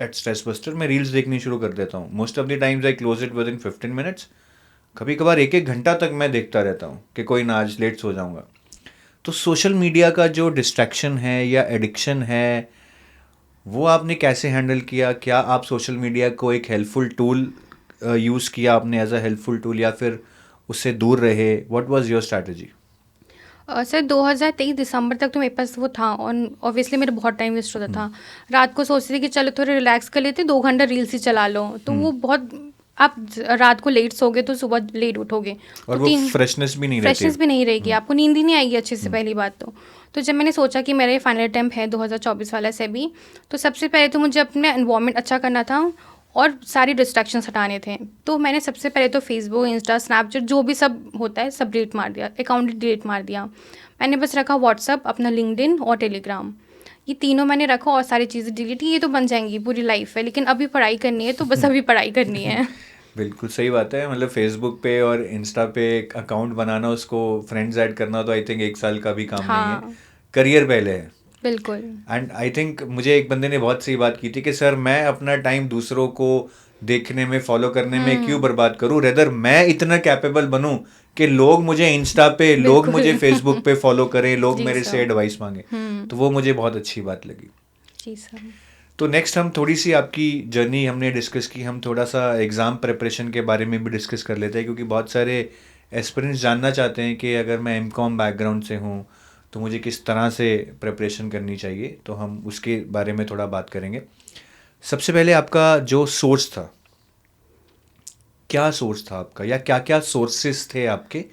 at stress buster मैं रील्स देखनी शुरू कर देता हूँ। Most of the times I close it within इन 15 मिनट्स। कभी कभार 1-1 घंटा तक मैं देखता रहता हूँ कि कोई ना, आज लेट सो जाऊँगा। तो सोशल मीडिया का जो डिस्ट्रैक्शन है या एडिक्शन है, वो आपने कैसे हैंडल किया? क्या आप सोशल मीडिया को एक हेल्पफुल टूल यूज़ किया आपने, एज अ हेल्पफुल टूल, या फिर उससे दूर रहे? What was your strategy? Sir 2023 दिसंबर तक तो मेरे पास वो था, और ऑब्वियसली मेरा बहुत टाइम वेस्ट होता था। रात को सोचती थी कि चलो थोड़ा रिलैक्स कर लेते, 2 घंटा रील्स ही चला लो। तो वो बहुत, आप रात को लेट सोगे तो सुबह लेट उठोगे, और तो वो फ्रेशनेस भी नहीं रहती। फ्रेशनेस भी नहीं रहेगी, आपको नींद ही नहीं आएगी अच्छे से, पहली बात तो जब मैंने सोचा कि मेरा ये फाइनल अटेम्प्ट है 2024 वाला से भी, तो सबसे पहले तो मुझे अपना एनवायरनमेंट अच्छा करना था और सारी डिस्ट्रैक्शंस हटाने थे। तो मैंने सबसे पहले तो फेसबुक, इंस्टा, स्नैपचैट, जो भी सब होता है सब डिलीट मार दिया, अकाउंट डिलीट मार दिया। मैंने बस रखा व्हाट्सअप, अपना लिंक्डइन और टेलीग्राम, ये तीनों मैंने रखा, और सारी चीज़ें डिलीट। ये तो बन जाएंगी, पूरी लाइफ है, लेकिन अभी पढ़ाई करनी है, तो बस अभी पढ़ाई करनी है। बिल्कुल सही बात है। मतलब फेसबुक पे और इंस्टा पे एक अकाउंट बनाना, उसको फ्रेंड्स ऐड करना, तो आई थिंक 1 साल का भी काम नहीं है। करियर पहले है। बिल्कुल। एंड आई थिंक मुझे एक बंदे ने बहुत सही बात की थी कि सर मैं अपना टाइम दूसरों को देखने में, फॉलो करने में क्यों बर्बाद करूं? रेदर मैं इतना कैपेबल बनूं कि लोग मुझे इंस्टा पे, लोग मुझे फेसबुक पे फॉलो करें, लोग जी मेरे सर। से एडवाइस मांगे। तो वो मुझे बहुत अच्छी बात लगी। जी सर। तो नेक्स्ट हम थोड़ी सी आपकी जर्नी हमने डिस्कस की, हम थोड़ा सा एग्ज़ाम प्रिपरेशन के बारे में भी डिस्कस कर लेते हैं, क्योंकि बहुत सारे एस्पिरेंट्स जानना चाहते हैं कि अगर मैं एमकॉम बैकग्राउंड से हूँ तो मुझे किस तरह से प्रिपरेशन करनी चाहिए। तो हम उसके बारे में थोड़ा बात करेंगे। सबसे पहले आपका जो सोर्स था, क्या सोर्स था आपका, या क्या क्या सोर्सेस थे आपके?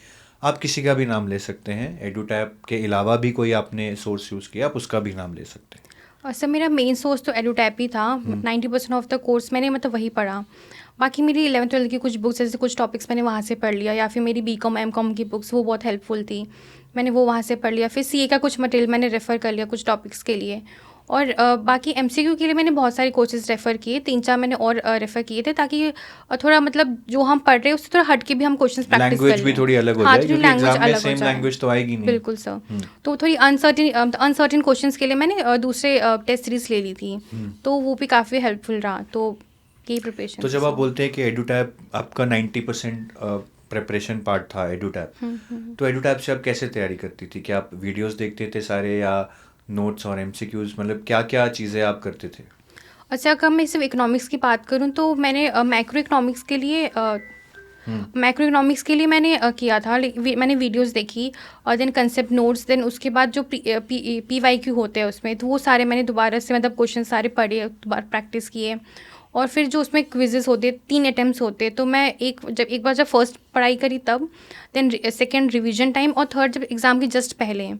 आप किसी का भी नाम ले सकते हैं, एडुटैप के अलावा भी कोई आपने सोर्स यूज़ किया, आप उसका भी नाम ले सकते हैं। और सर मेरा मेन सोर्स तो एडुटैप ही था। 90% ऑफ द कोर्स मैंने मतलब वही पढ़ा। बाकी मेरी 11th-12th की कुछ बुक्स, जैसे कुछ टॉपिक्स मैंने वहाँ से पढ़ लिया, या फिर मेरी बीकॉम एमकॉम की बुक्स वो बहुत हेल्पफुल थी, मैंने वो वहाँ से पढ़ लिया। फिर सीए का कुछ मटेरियल मैंने रेफ़र कर लिया कुछ टॉपिक्स के लिए। और बाकी एमसीक्यू के लिए मैंने बहुत सारे कोर्सेज रेफ़र किए, 3-4 मैंने और रेफ़र किए थे, ताकि थोड़ा मतलब जो हम पढ़ रहे हैं उससे थोड़ा हट के भी हम क्वेश्चंस प्रैक्टिस कर लैंग्वेज भी लें। थोड़ी अलग हो हाँ, जाए, थोड़ी क्योंकि लैंग्वेज एग्जाम में अलग हो सेम जाए। लैंग्वेज तो आएगी नहीं। बिल्कुल सर। तो थोड़ी अनसर्टेन क्वेश्चंस के लिए मैंने दूसरे टेस्ट सीरीज ले ली थी, तो वो भी काफ़ी हेल्पफुल रहा। तो यही प्रिपरेशन। तो जब आप बोलते हैं कि एडुटैप आपका 90% प्रिपरेशन पार्ट था एडुटैप, तो एडुटैप से आप कैसे तैयारी करती थी? क्या आप वीडियोस देखते थे सारे, या नोट्स और एमसीक्यूज, मतलब क्या क्या चीज़ें आप करते थे? अच्छा, अगर मैं सिर्फ इकोनॉमिक्स की बात करूँ तो मैंने मैक्रो इकोनॉमिक्स के लिए मैंने किया था। मैंने वीडियोस देखी और देन कंसेप्ट नोट्स, देन उसके बाद जो PYQ होते हैं उसमें, तो वो सारे मैंने दोबारा से मतलब क्वेश्चन सारे पढ़े, दोबारा प्रैक्टिस किए। और फिर जो उसमें क्विजेस होते, 3 अटेम्प्ट्स होते, तो मैं एक बार जब फर्स्ट पढ़ाई करी तब, देन सेकेंड रिवीजन टाइम, और थर्ड जब एग्ज़ाम के जस्ट पहले।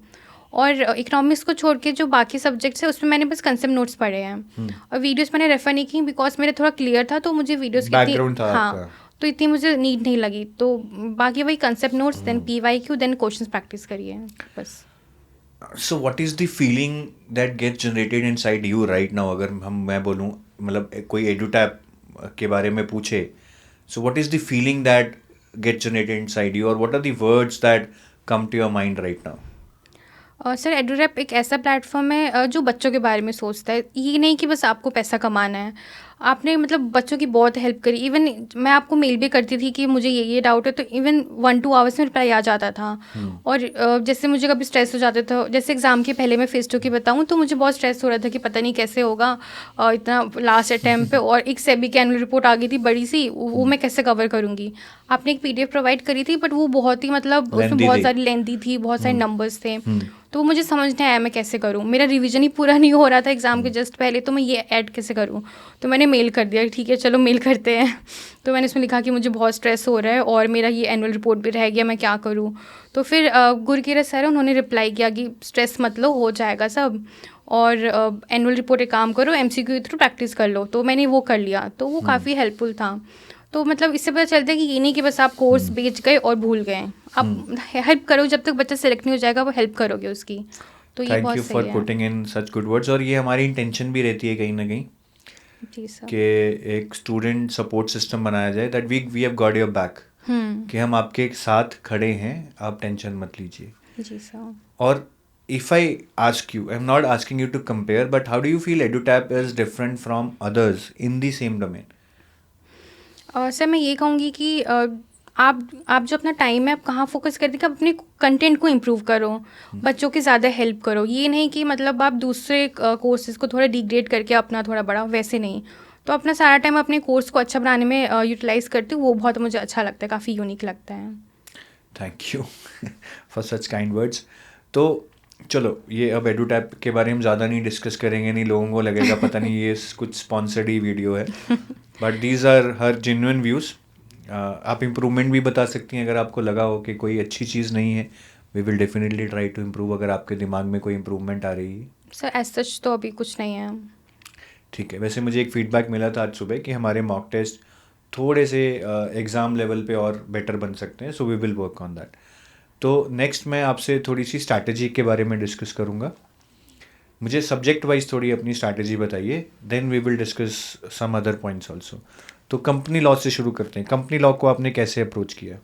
और इकोनॉमिक्स को छोड़ के जो बाकी सब्जेक्ट्स है उसमें मैंने बस कंसेप्ट नोट्स पढ़े हैं, और वीडियोस मैंने रेफ़र नहीं की, बिकॉज मेरा थोड़ा क्लियर था, तो मुझे वीडियोस की Background था आपका। हाँ, तो इतनी मुझे नीड नहीं लगी। तो बाकी वही concept notes, then PYQ, then questions practice करिए बस। So what is the feeling that gets generated inside you right now? अगर मैं बोलूँ, मतलब कोई एडुटैप के बारे में पूछे, so what is the feeling that gets generated inside you, और what are the words that come to your mind right now? Sir EduTap एक ऐसा प्लेटफॉर्म है जो बच्चों के बारे में सोचता है। ये नहीं कि बस आपको पैसा कमाना है। आपने मतलब बच्चों की बहुत हेल्प करी। इवन मैं आपको मेल भी करती थी कि मुझे ये डाउट है, तो इवन 1-2 आवर्स में रिप्लाई आ जाता था। और जैसे मुझे कभी स्ट्रेस हो जाता था, जैसे एग्ज़ाम के पहले मैं फेस टू की बताऊँ, तो मुझे बहुत स्ट्रेस हो रहा था कि पता नहीं कैसे होगा, इतना लास्ट अटैम्प्ट पे, और एक सेबी की एनुअल रिपोर्ट आ गई थी बड़ी सी, वो मैं कैसे कवर करूँगी। आपने एक PDF प्रोवाइड करी थी, बट वो बहुत ही मतलब उसमें Lengthy बहुत थी। सारी लेंथी थी, बहुत सारे नंबर्स थे, तो वो मुझे समझ नहीं आया मैं कैसे करूँ। मेरा रिवीजन ही पूरा नहीं हो रहा था एग्ज़ाम के जस्ट पहले, तो मैं ये ऐड कैसे करूँ? तो मैंने मेल कर दिया, ठीक है चलो मेल करते हैं। तो मैंने इसमें लिखा कि मुझे बहुत स्ट्रेस हो रहा है और मेरा ये एनुअल रिपोर्ट भी रह गया, मैं क्या करूँ? तो फिर गुरकीरत सर है, उन्होंने रिप्लाई किया कि स्ट्रेस मत लो, हो जाएगा सब, और एनुअल रिपोर्ट एक काम करो, MCQ के थ्रू प्रैक्टिस कर लो। तो मैंने वो कर लिया, तो वो काफ़ी हेल्पफुल था। तो मतलब इससे पता चलता है कि ये नहीं कि बस आप कोर्स बेच गए और भूल गए, आप हेल्प करो, जब तक बच्चा सेलेक्ट नहीं हो जाएगा वो हेल्प करोगे उसकी। तो ये थैंक बहुत यू सही फॉर है। Putting in such good words. और ये हमारी इंटेंशन भी रहती है कहीं ना कहीं जी सर। कि एक स्टूडेंट सपोर्ट सिस्टम बनाया जाए, that we have got your back, कि हम आपके साथ खड़े हैं, आप टेंशन मत लीजिए। जी सर। और if I ask you, I'm not asking you to compare, but how do you feel EduTap is different from others in the same domain? Sir मैं ये कहूँगी कि आप जो अपना टाइम है, आप कहाँ फोकस करते कि आप अपने कंटेंट को इम्प्रूव करो, बच्चों की ज़्यादा हेल्प करो। ये नहीं कि मतलब आप दूसरे कोर्सेज़ को थोड़ा डिग्रेड करके अपना थोड़ा बड़ा, वैसे नहीं। तो अपना सारा टाइम अपने कोर्स को अच्छा बनाने में यूटिलाइज़ करती हूँ, वो बहुत मुझे अच्छा लगता है, काफ़ी यूनिक लगता है। Thank you for such kind words. तो चलो, ये अब EduTap के बारे में ज़्यादा नहीं डिस्कस करेंगे, नहीं लोगों को लगेगा पता नहीं ये कुछ स्पॉन्सर्ड ही वीडियो है, but these are her genuine views. आप इम्प्रूवमेंट भी बता सकती हैं अगर आपको लगा हो कि कोई अच्छी चीज़ नहीं है। We will definitely try to improve अगर आपके दिमाग में कोई इम्प्रूवमेंट आ रही है। सर एज सच तो अभी कुछ नहीं है। ठीक है। वैसे मुझे एक फ़ीडबैक मिला था आज सुबह कि हमारे मॉक टेस्ट थोड़े से एग्ज़ाम लेवल पे और बेटर बन सकते हैं, so we will work on that. तो नेक्स्ट मैं आपसे थोड़ी सी स्ट्रैटेजी के बारे में डिस्कस करूँगा। मुझे सब्जेक्ट वाइज थोड़ी अपनी स्ट्रैटेजी बताइए, then we will discuss some other points also. तो कंपनी लॉ से शुरू करते हैं। कंपनी लॉ को आपने कैसे अप्रोच किया?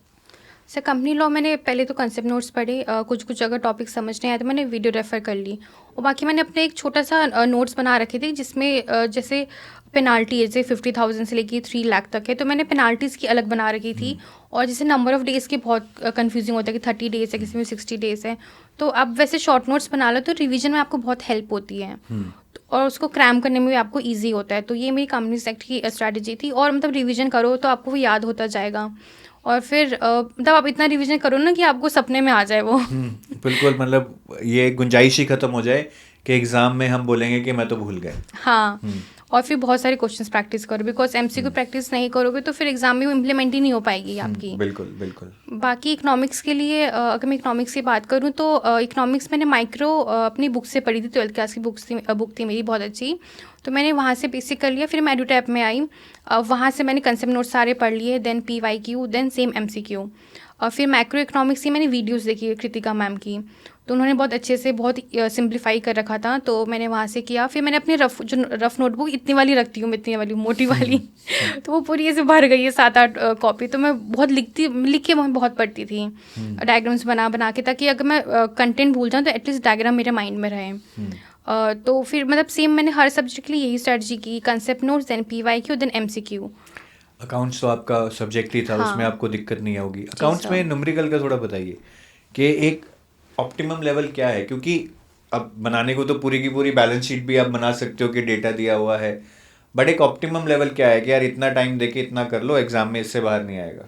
सर कंपनी लॉ मैंने पहले तो कंसेप्ट नोट्स पढ़े, कुछ अगर टॉपिक समझ नहीं आया तो मैंने वीडियो रेफ़र कर ली, और बाकी मैंने अपने एक छोटा सा नोट्स बना रखे थे जिसमें जैसे पेनाल्टी जैसे 50,000 से लेके 3 लाख तक है, तो मैंने पेनाल्टीज़ की अलग बना रखी थी। और जैसे नंबर ऑफ़ डेज़ के बहुत कंफ्यूजिंग होता है कि 30 डेज़ है, किसी में 60 डेज़ है। तो अब वैसे शॉर्ट नोट्स बना लो तो रिवीजन में आपको बहुत हेल्प होती है, और उसको क्रैम करने में भी आपको ईजी होता है। तो ये मेरी कंपनी सेलेक्ट की स्ट्रैटेजी थी। और मतलब रिवीजन करो तो आपको वो याद होता जाएगा, और फिर मतलब आप इतना रिवीजन करो ना कि आपको सपने में आ जाए वो। बिल्कुल, मतलब ये गुंजाइश ही खत्म हो जाए कि एग्जाम में हम बोलेंगे कि मैं तो भूल गए। हाँ, और फिर बहुत सारे क्वेश्चंस प्रैक्टिस करो, बिकॉज एमसीक्यू प्रैक्टिस नहीं करोगे तो फिर एग्जाम में वो इम्प्लीमेंट ही नहीं हो पाएगी आपकी। बिल्कुल बिल्कुल। बाकी इकोनॉमिक्स के लिए अगर मैं इकोनॉमिक्स की बात करूँ तो इकोनॉमिक्स मैंने माइक्रो अपनी बुक से पढ़ी थी, 12th क्लास की बुक थी मेरी बहुत अच्छी, तो मैंने वहाँ से बेसिक कर लिया। फिर मैं एडुटैप में आई, वहाँ से मैंने कंसेप्ट नोट सारे पढ़ लिए, then PYQ, then same MCQ। और फिर मैक्रो इकोनॉमिक्स की मैंने वीडियोस देखी कृतिका मैम की, तो उन्होंने बहुत अच्छे से बहुत सिंप्लीफाई कर रखा था, तो मैंने वहाँ से किया। फिर मैंने अपनी रफ नोटबुक इतनी वाली रखती हूँ मैं, इतनी वाली मोटी वाली तो वो पूरी ऐसे भर गई है 7-8 कॉपी। तो मैं बहुत लिख के मैं बहुत पढ़ती थी, डायग्राम्स बना बना के, ताकि अगर मैं कंटेंट भूल जाऊँ तो एटलीस्ट डायग्राम मेरे माइंड में रहे। तो फिर मतलब सेम मैंने हर सब्जेक्ट के लिए यही स्ट्रेटजी की, concept notes, then PYQ, then MCQ। Accounts तो आपका सब्जेक्ट ही था, हाँ। उसमें आपको दिक्कत नहीं होगी। Accounts sir. में न्यूमेरिकल का थोड़ा बताइए कि एक ऑप्टिमम लेवल क्या है, क्योंकि अब बनाने को तो पूरी की पूरी बैलेंस शीट भी आप बना सकते हो कि डेटा दिया हुआ है, बट एक ऑप्टिमम लेवल क्या है कि यार इतना टाइम देके इतना कर लो, एग्जाम में इससे बाहर नहीं आएगा।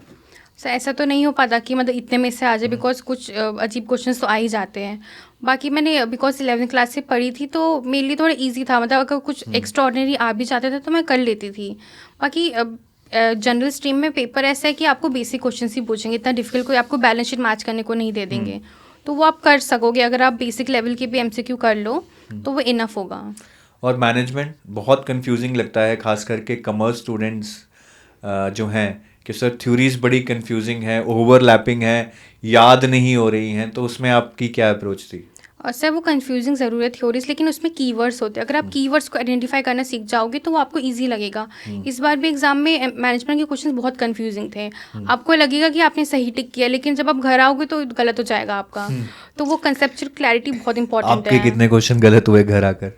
सर ऐसा तो नहीं हो पाता कि मतलब इतने में से आ जाए, बिकॉज कुछ अजीब क्वेश्चंस तो आ ही जाते हैं। बाकी मैंने बिकॉज 11th क्लास से पढ़ी थी तो मेरे लिए थोड़ा इजी था, मतलब अगर कुछ एक्स्ट्रा ऑर्डिनरी आ भी जाते थे तो मैं कर लेती थी। बाकी जनरल स्ट्रीम में पेपर ऐसा है कि आपको बेसिक क्वेश्चंस ही पूछेंगे, इतना डिफिकल्ट कोई आपको बैलेंस शीट मैच करने को नहीं दे देंगे, तो वो आप कर सकोगे। अगर आप बेसिक लेवल के भी MCQ कर लो तो वो इनफ होगा। और मैनेजमेंट बहुत कंफ्यूजिंग लगता है, खास करके कॉमर्स स्टूडेंट्स जो हैं कि सर थ्योरीज बड़ी कंफ्यूजिंग है, ओवरलैपिंग है, याद नहीं हो रही हैं, तो उसमें आपकी क्या अप्रोच थी? और सर वो कंफ्यूजिंग ज़रूर है थ्योरीज, लेकिन उसमें कीवर्ड्स होते हैं। अगर आप कीवर्ड्स को आइडेंटिफाई करना सीख जाओगे तो वो आपको इजी लगेगा। इस बार भी एग्जाम में मैनेजमेंट के क्वेश्चंस बहुत कंफ्यूजिंग थे, आपको लगेगा कि आपने सही टिक किया, लेकिन जब आप घर आओगे तो गलत हो जाएगा आपका। तो वो कंसेप्चुअल क्लैरिटी बहुत इंपॉर्टेंट आपके है। कितने क्वेश्चन गलत हुए घर आकर?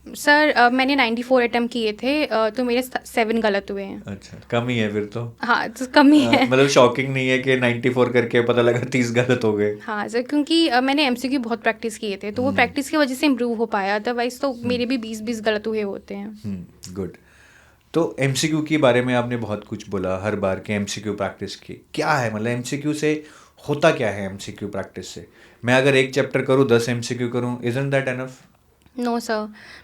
सर मैंने 94 अटेम्प्ट किए थे, तो मेरे 7 गलत हुए हैं। अच्छा, कम ही है फिर तो। हाँ, तो कम ही है। मतलब शॉकिंग नहीं है कि 94 करके पता लगा 30 गलत हो गए। हाँ सर, क्योंकि मैंने MCQ बहुत प्रैक्टिस किए थे, तो वो प्रैक्टिस की वजह से इम्प्रूव हो पाया, अदरवाइज तो मेरे भी 20 गलत हुए होते हैं। गुड। तो MCQ के बारे में आपने बहुत कुछ बोला, हर बार के MCQ प्रैक्टिस की क्या है, मतलब MCQ से होता क्या है? MCQ प्रैक्टिस से मैं अगर एक चैप्टर करूँ 10 MCQ करूँ, isn't that enough? No sir,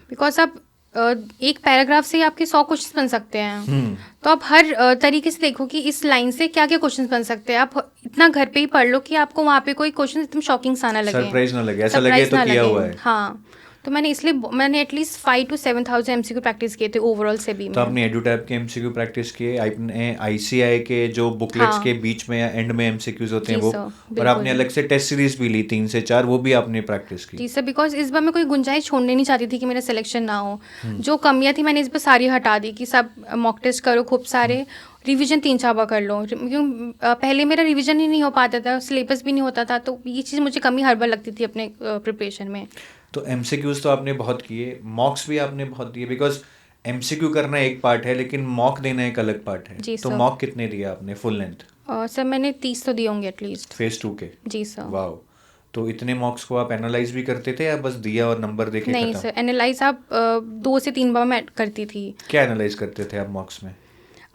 because आप एक पैराग्राफ से ही आपके 100 क्वेश्चन बन सकते हैं। तो आप हर तरीके से देखो कि इस लाइन से क्या क्या क्वेश्चन बन सकते हैं। आप इतना घर पे ही पढ़ लो कि आपको वहाँ पे कोई क्वेश्चन एकदम शॉकिंग सा ना लगे, सरप्राइज ना लगे, ऐसा लगे तो किया हुआ है। हाँ, तो मैंने एटलीस्ट 5 to 7,000 MCQ प्रैक्टिस किए थे ओवरऑल से भी। तो आपने एडुटैप के MCQ प्रैक्टिस किए, आपने ICI के जो बुकलेट्स हाँ। के बीच में या एंड में MCQs होते हैं जी वो, सर, और बिल्कुल। आपने अलग से टेस्ट सीरीज भी ली 3 से 4, वो भी आपने प्रैक्टिस की? जी सर, बिकॉज इस बार मैं कोई गुंजाइश छोड़ने नहीं चाहती थी कि मेरा सिलेक्शन ना हो। जो कमियां थी मैंने इस बार सारी हटा दी कि सब मॉक टेस्ट करो खूब सारे, रिवीजन 3-4 बार कर लो, क्योंकि पहले मेरा रिवीजन ही नहीं हो पाता था, सिलेबस भी नहीं होता था, तो ये चीज़ मुझे कमी हर बार लगती थी अपने प्रिपरेशन में। तो MCQs तो आपने बहुत किए, मॉक्स भी आपने बहुत दिए, बिकॉज MCQ करना एक पार्ट है लेकिन मॉक देना एक अलग पार्ट है। जी तो सर। मॉक कितने दिए आपने फुल लेंथ सर मैंने 30 तो दिए होंगे एटलीस्ट। फेज 2 के? जी सर। वाओ। तो इतने मॉक्स को आप एनालाइज भी करते थे या बस दिया और नंबर देके नहीं खत्म? सर, एनालाइज आप 2 से 3 बार मैं करती थी। क्या एनालाइज करते थे आप मॉक्स में?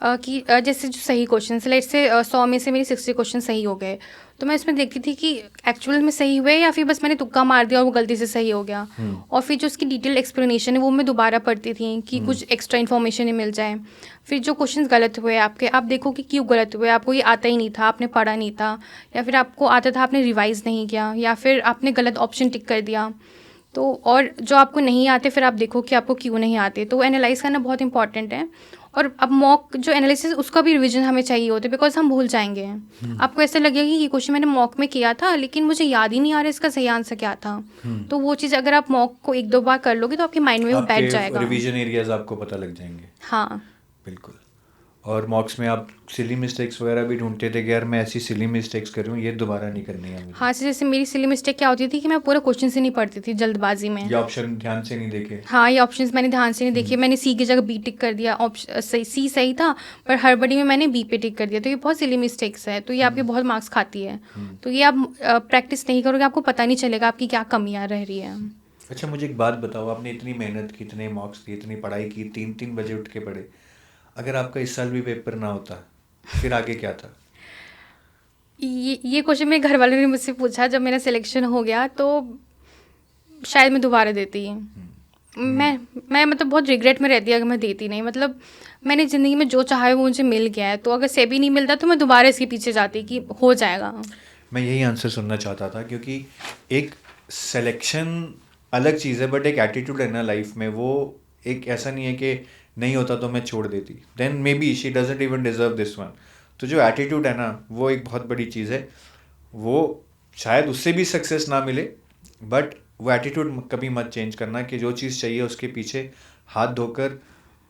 कि जैसे जो सही क्वेश्चन लेट से 100 में से मेरे 60 क्वेश्चन सही हो गए, तो मैं इसमें देखती थी कि एक्चुअल में सही हुए या फिर बस मैंने तुक्का मार दिया और वो गलती से सही हो गया। और फिर जो उसकी डिटेल एक्सप्लेनेशन है वो मैं दोबारा पढ़ती थी कि कुछ एक्स्ट्रा इन्फॉर्मेशन ही मिल जाए। फिर जो क्वेश्चन गलत हुए आपके, आप देखो कि क्यों गलत हुए, आपको ये आता ही नहीं था, आपने पढ़ा नहीं था, या फिर आपको आता था आपने रिवाइज नहीं किया, या फिर आपने गलत ऑप्शन टिक कर दिया। तो और जो आपको नहीं आते फिर आप देखो कि आपको क्यों नहीं आते, तो एनालाइज करना बहुत इंपॉर्टेंट है। और अब मॉक जो एनालिसिस उसका भी रिवीजन हमें चाहिए होता है, बिकॉज हम भूल जाएंगे। आपको ऐसा लगेगा कि ये क्वेश्चन मैंने मॉक में किया था लेकिन मुझे याद ही नहीं आ रहा इसका सही आंसर क्या था। तो वो चीज़ अगर आप मॉक को 1-2 बार कर लोगे तो आपके माइंड में वो बैठ जाएगा। रिवीजन एरियाज आपको पता लग जाएंगे। हाँ बिल्कुल। और मॉक्स में आप सिली मिस्टेक्स वगैरह भी ढूंढते थे कि यार मैं ऐसी सिली मिस्टेक्स कर रही हूँ, ये दोबारा नहीं करनी है मुझे? हाँ, जैसे मेरी सिली मिस्टेक क्या होती थी कि मैं पूरा क्वेश्चन से नहीं पढ़ती थी जल्दबाजी में। ये ऑप्शन ध्यान से नहीं देखे? हाँ, ये ऑप्शंस मैंने ध्यान से नहीं देखे, मैंने सी की जगह बी टिक कर दिया, ऑप्शन सी सही था पर हड़बड़ी में मैंने बी पे टिक कर दिया, तो ये बहुत सिली मिस्टेक्स है, तो ये आपके बहुत मार्क्स खाती है। तो ये आप प्रैक्टिस नहीं करोगे, आपको पता नहीं चलेगा आपकी क्या कमियाँ रह रही है। अच्छा, मुझे एक बात बताओ, आपने इतनी मेहनत की, इतने मॉक्स दिए, इतनी पढ़ाई की, 3-3 बजे उठ के पढ़े, अगर आपका इस साल भी पेपर ना होता फिर आगे क्या था? ये क्वेश्चन मेरे घर वालों ने मुझसे पूछा जब मेरा सिलेक्शन हो गया, तो शायद मैं दोबारा देती। मैं मतलब बहुत रिग्रेट में रहती अगर मैं देती नहीं। मतलब मैंने ज़िंदगी में जो चाहा है वो मुझे मिल गया है, तो अगर सेबी नहीं मिलता तो मैं दोबारा इसके पीछे जाती कि हो जाएगा। मैं यही आंसर सुनना चाहता था, क्योंकि एक सिलेक्शन अलग चीज़ है, बट एक एटीट्यूड है ना लाइफ में, वो एक ऐसा नहीं है कि नहीं होता तो मैं छोड़ देती, then maybe she doesn't even deserve this one. तो जो एटीट्यूड है ना, वो एक बहुत बड़ी चीज़ है। वो शायद उससे भी सक्सेस ना मिले, बट वो एटीट्यूड कभी मत चेंज करना कि जो चीज़ चाहिए उसके पीछे हाथ धोकर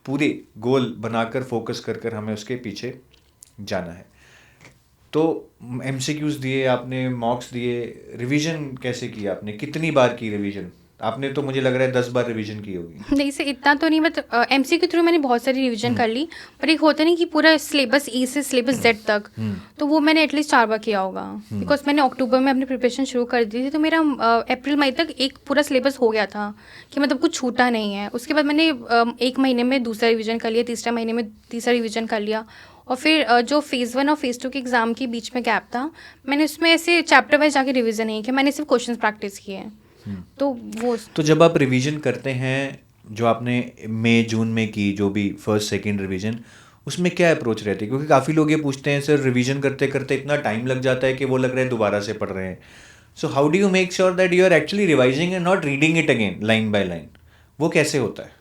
पूरे गोल बनाकर फोकस कर कर हमें उसके पीछे जाना है। तो MCQs दिए आपने, मॉक्स दिए, रिवीजन कैसे किया आपने? कितनी बार की रिवीजन आपने? तो मुझे लग रहा है 10 बार रिवीजन की होगी। नहीं से इतना तो नहीं, मतलब MC के थ्रू मैंने बहुत सारी रिवीजन कर ली, पर एक होता नहीं कि पूरा सिलेबस E से सिलेबस Z तक, तो वो मैंने एटलीस्ट 4 बार किया होगा, बिकॉज मैंने अक्टूबर में अपनी प्रिपरेशन शुरू कर दी थी, तो मेरा अप्रैल मई तक एक पूरा सिलेबस हो गया था कि मतलब कुछ छूटा नहीं है। उसके बाद मैंने 1 महीने में दूसरा रिवीजन कर लिया, तीसरा महीने में तीसरा रिवीजन कर लिया, और फिर जो फेज़ 1 और फेज़ 2 के एग्ज़ाम के बीच में गैप था, मैंने उसमें ऐसे चैप्टर वाइज जाके रिवीजन नहीं किया, मैंने सिर्फ क्वेश्चन प्रैक्टिस किए। तो वो तो जब आप रिवीजन करते हैं, जो आपने मई जून में की, जो भी फर्स्ट सेकंड रिवीजन, उसमें क्या अप्रोच रहती है? क्योंकि काफ़ी लोग ये पूछते हैं सर रिवीजन करते करते इतना टाइम लग जाता है कि वो लग रहा है दोबारा से पढ़ रहे हैं। So how do you make sure that you are actually revising and not reading it again line by line? वो कैसे होता है?